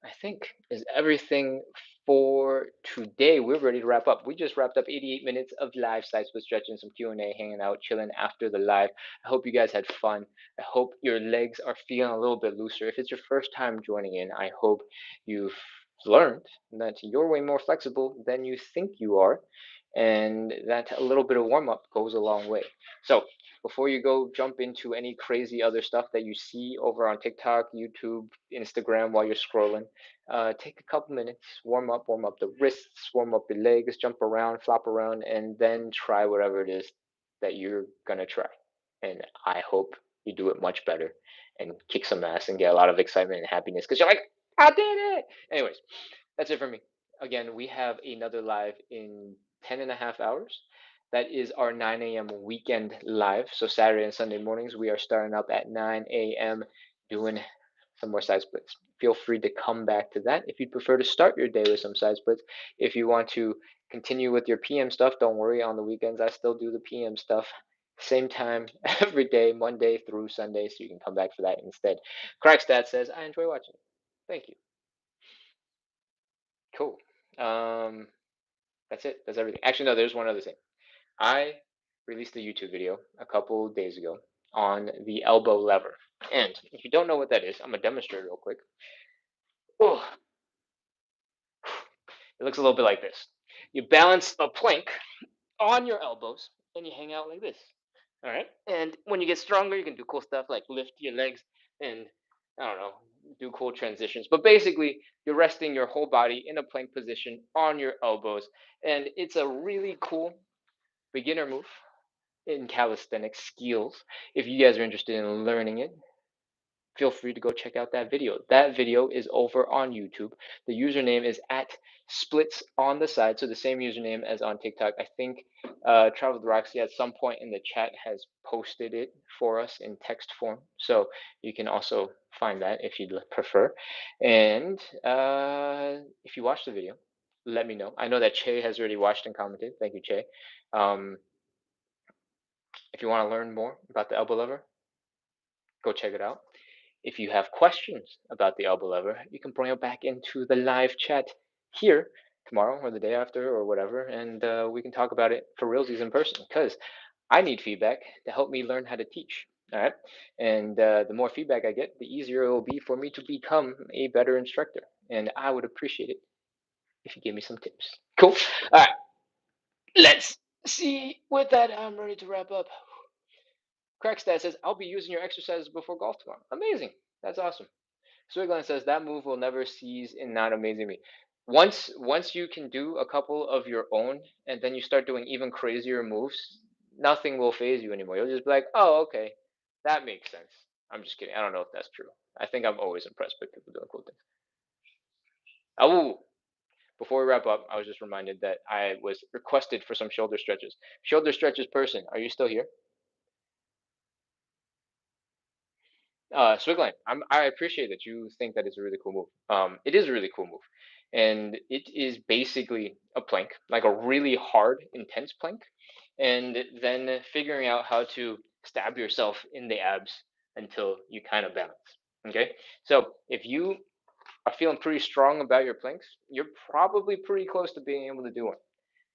I think is everything for today. We're ready to wrap up. We just wrapped up 88 minutes of live sites with stretching, some Q&A, hanging out, chilling after the live. I hope you guys had fun. I hope your legs are feeling a little bit looser. If it's your first time joining in, I hope you've learned that you're way more flexible than you think you are, and that a little bit of warm up goes a long way. So before you go jump into any crazy other stuff that you see over on TikTok, YouTube, Instagram while you're scrolling, take a couple minutes, warm up the wrists, warm up the legs, jump around, flop around, and then try whatever it is that you're gonna try. And I hope you do it much better and kick some ass and get a lot of excitement and happiness because you're like, I did it. Anyways, that's it for me. Again, we have another live in 10 and a half hours. That is our 9 a.m. weekend live. So Saturday and Sunday mornings, we are starting up at 9 a.m. doing some more side splits. Feel free to come back to that if you'd prefer to start your day with some side splits. If you want to continue with your PM stuff, don't worry. On the weekends, I still do the PM stuff. Same time every day, Monday through Sunday, so you can come back for that instead. Crackstat says, I enjoy watching it. Thank you. Cool. Um, that's it. That's everything. Actually, no, there's one other thing. I released a YouTube video a couple days ago on the elbow lever. And if you don't know what that is, I'm going to demonstrate real quick. Oh, it looks a little bit like this. You balance a plank on your elbows and you hang out like this. All right. And when you get stronger, you can do cool stuff like lift your legs and, I don't know, do cool transitions. But basically, you're resting your whole body in a plank position on your elbows. And it's a really cool beginner move in calisthenics skills. If you guys are interested in learning it, feel free to go check out that video. That video is over on YouTube. The username is at splits on the side, so the same username as on TikTok. I think Traveled Roxy at some point in the chat has posted it for us in text form, so you can also find that if you'd prefer. And if you watch the video, let me know. I know that Che has already watched and commented. Thank you, Che. Um, if you want to learn more about the elbow lever, go check it out. If you have questions about the elbow lever, you can bring it back into the live chat here tomorrow or the day after or whatever, and we can talk about it for realsies in person because I need feedback to help me learn how to teach. All right. And the more feedback I get, the easier it will be for me to become a better instructor. And I would appreciate it if you give me some tips. Cool. All right. Let's see. With that, I'm ready to wrap up. Crackstat says, I'll be using your exercises before golf tomorrow. Amazing. That's awesome. Swigland says that move will never cease in not amazing me. Once you can do a couple of your own, and then you start doing even crazier moves, nothing will phase you anymore. You'll just be like, oh, okay, that makes sense. I'm just kidding. I don't know if that's true. I think I'm always impressed by people doing cool things. Oh, before we wrap up, I was just reminded that I was requested for some shoulder stretches. Shoulder stretches person, are you still here? Swigline, I appreciate that you think that it's a really cool move. It is a really cool move, and it is basically a plank, like a really hard, intense plank, and then figuring out how to stab yourself in the abs until you kind of balance. Okay, so if you are feeling pretty strong about your planks, you're probably pretty close to being able to do one.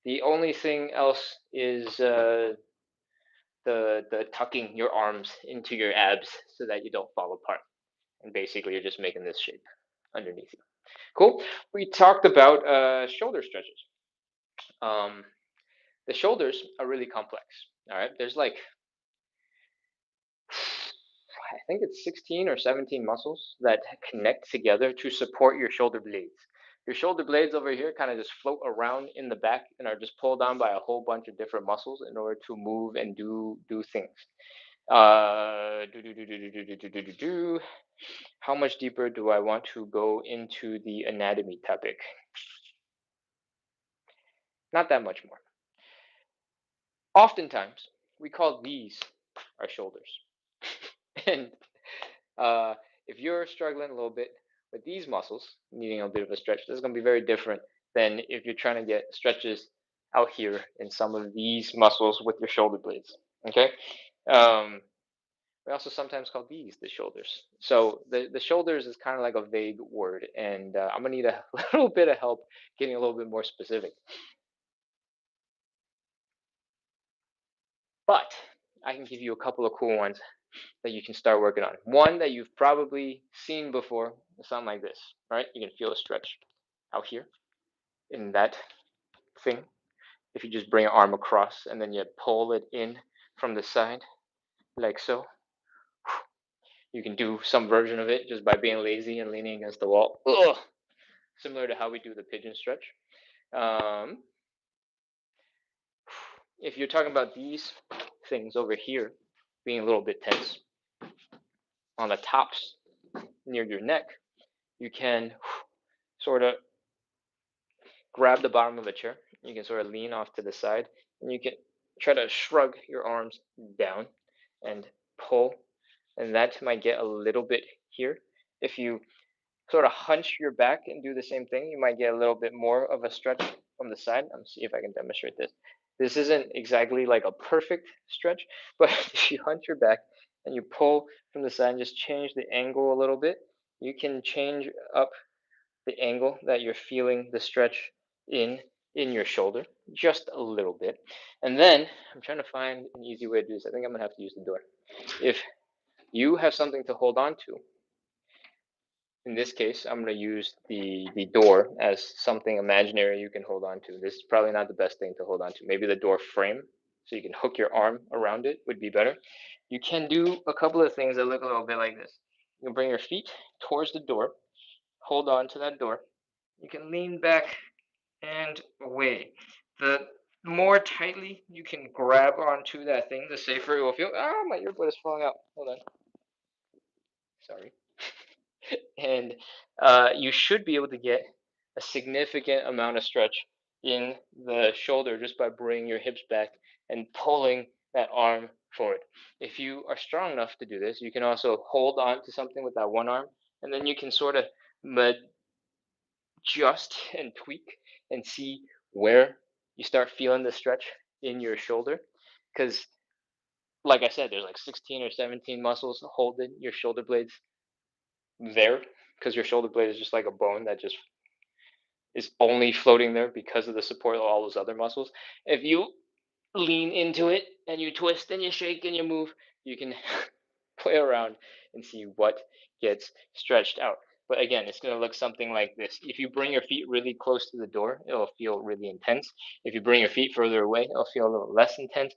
The only thing else is the tucking your arms into your abs so that you don't fall apart. And basically you're just making this shape underneath you. Cool. We talked about shoulder stretches. Um, the shoulders are really complex. All right, there's like I think it's 16 or 17 muscles that connect together to support your shoulder blades. Your shoulder blades over here kind of just float around in the back and are just pulled on by a whole bunch of different muscles in order to move and do things. Do do do do do do do do do do. How much deeper do I want to go into the anatomy topic? Not that much more. Oftentimes, we call these our shoulders. And uh, if you're struggling a little bit with these muscles, needing a bit of a stretch, this is going to be very different than if you're trying to get stretches out here in some of these muscles with your shoulder blades. Okay. Um, we also sometimes call these the shoulders. So the shoulders is kind of like a vague word, and I'm gonna need a little bit of help getting a little bit more specific. But I can give you a couple of cool ones that you can start working on. One that you've probably seen before, something like this, right? You can feel a stretch out here in that thing. If you just bring your arm across and then you pull it in from the side, like so. You can do some version of it just by being lazy and leaning against the wall. Ugh. Similar to how we do the pigeon stretch. Um, if you're talking about these things over here being a little bit tense on the tops near your neck, you can sort of grab the bottom of the chair. You can sort of lean off to the side and you can try to shrug your arms down and pull. And that might get a little bit here. If you sort of hunch your back and do the same thing, you might get a little bit more of a stretch from the side. Let me see if I can demonstrate this. This isn't exactly like a perfect stretch, but if you hunch your back and you pull from the side and just change the angle a little bit, you can change up the angle that you're feeling the stretch in your shoulder just a little bit. And then I'm trying to find an easy way to do this. I think I'm gonna have to use the door. If you have something to hold on to, in this case, I'm going to use the door as something imaginary you can hold on to. This is probably not the best thing to hold on to. Maybe the door frame, so you can hook your arm around it, would be better. You can do a couple of things that look a little bit like this. You can bring your feet towards the door, hold on to that door. You can lean back and away. The more tightly you can grab onto that thing, the safer it will feel. Oh, my earbud is falling out. Hold on. Sorry. And you should be able to get a significant amount of stretch in the shoulder just by bringing your hips back and pulling that arm forward. If you are strong enough to do this, you can also hold on to something with that one arm, and then you can sort of adjust and tweak and see where you start feeling the stretch in your shoulder. Because, like I said, there's like 16 or 17 muscles holding your shoulder blades there, because your shoulder blade is just like a bone that just is only floating there because of the support of all those other muscles. If you lean into it and you twist and you shake and you move, you can play around and see what gets stretched out. But again, it's going to look something like this. If you bring your feet really close to the door, it'll feel really intense. If you bring your feet further away, it'll feel a little less intense.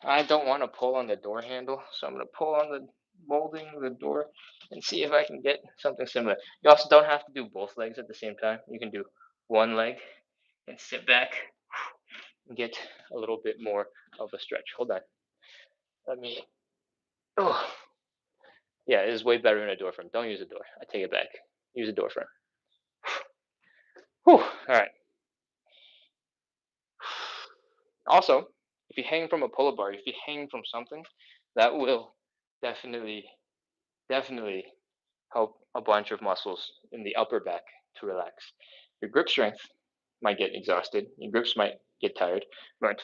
I don't want to pull on the door handle, so I'm going to pull on the molding of the door and see if I can get something similar. You also don't have to do both legs at the same time. You can do one leg and sit back and get a little bit more of a stretch. Hold on. Let me. Oh, yeah, it is way better in a door frame. Don't use a door. I take it back. Use a door frame. Whew. All right. Also, if you hang from a pull-up bar, if you hang from something, that will definitely, definitely help a bunch of muscles in the upper back to relax. Your grip strength might get exhausted. Your grips might get tired, but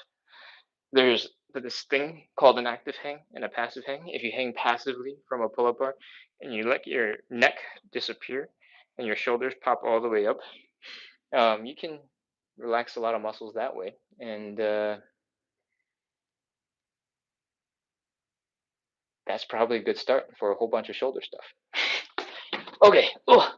there's this thing called an active hang and a passive hang. If you hang passively from a pull-up bar and you let your neck disappear and your shoulders pop all the way up, you can relax a lot of muscles that way. And that's probably a good start for a whole bunch of shoulder stuff. Okay. Ugh.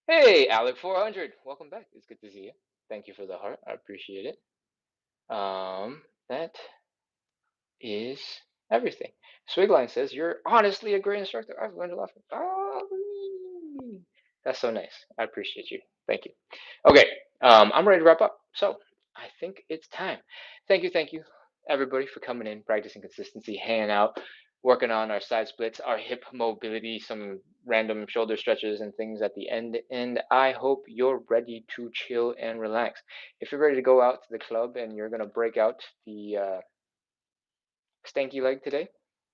Hey, Alec 400. Welcome back. It's good to see you. Thank you for the heart. I appreciate it. That is everything. Swigline says, "You're honestly a great instructor. I've learned a lot from." Oh, that's so nice. I appreciate you. Thank you. Okay, I'm ready to wrap up. So I think it's time. Thank you, everybody, for coming in, practicing consistency, hanging out, working on our side splits, our hip mobility, some random shoulder stretches and things at the end. And I hope you're ready to chill and relax. If you're ready to go out to the club and you're gonna break out the stanky leg today,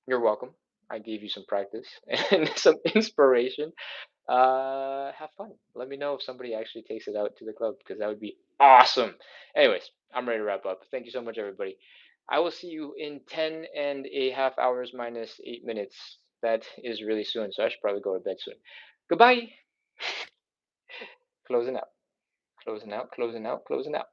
you're welcome. I gave you some practice and some inspiration. Have fun. Let me know if somebody actually takes it out to the club, because that would be awesome. Anyways, I'm ready to wrap up. Thank you so much, everybody. I will see you in 10.5 hours minus 8 minutes. That is really soon, so I should probably go to bed soon. Goodbye. Closing out, closing out, closing out, closing out.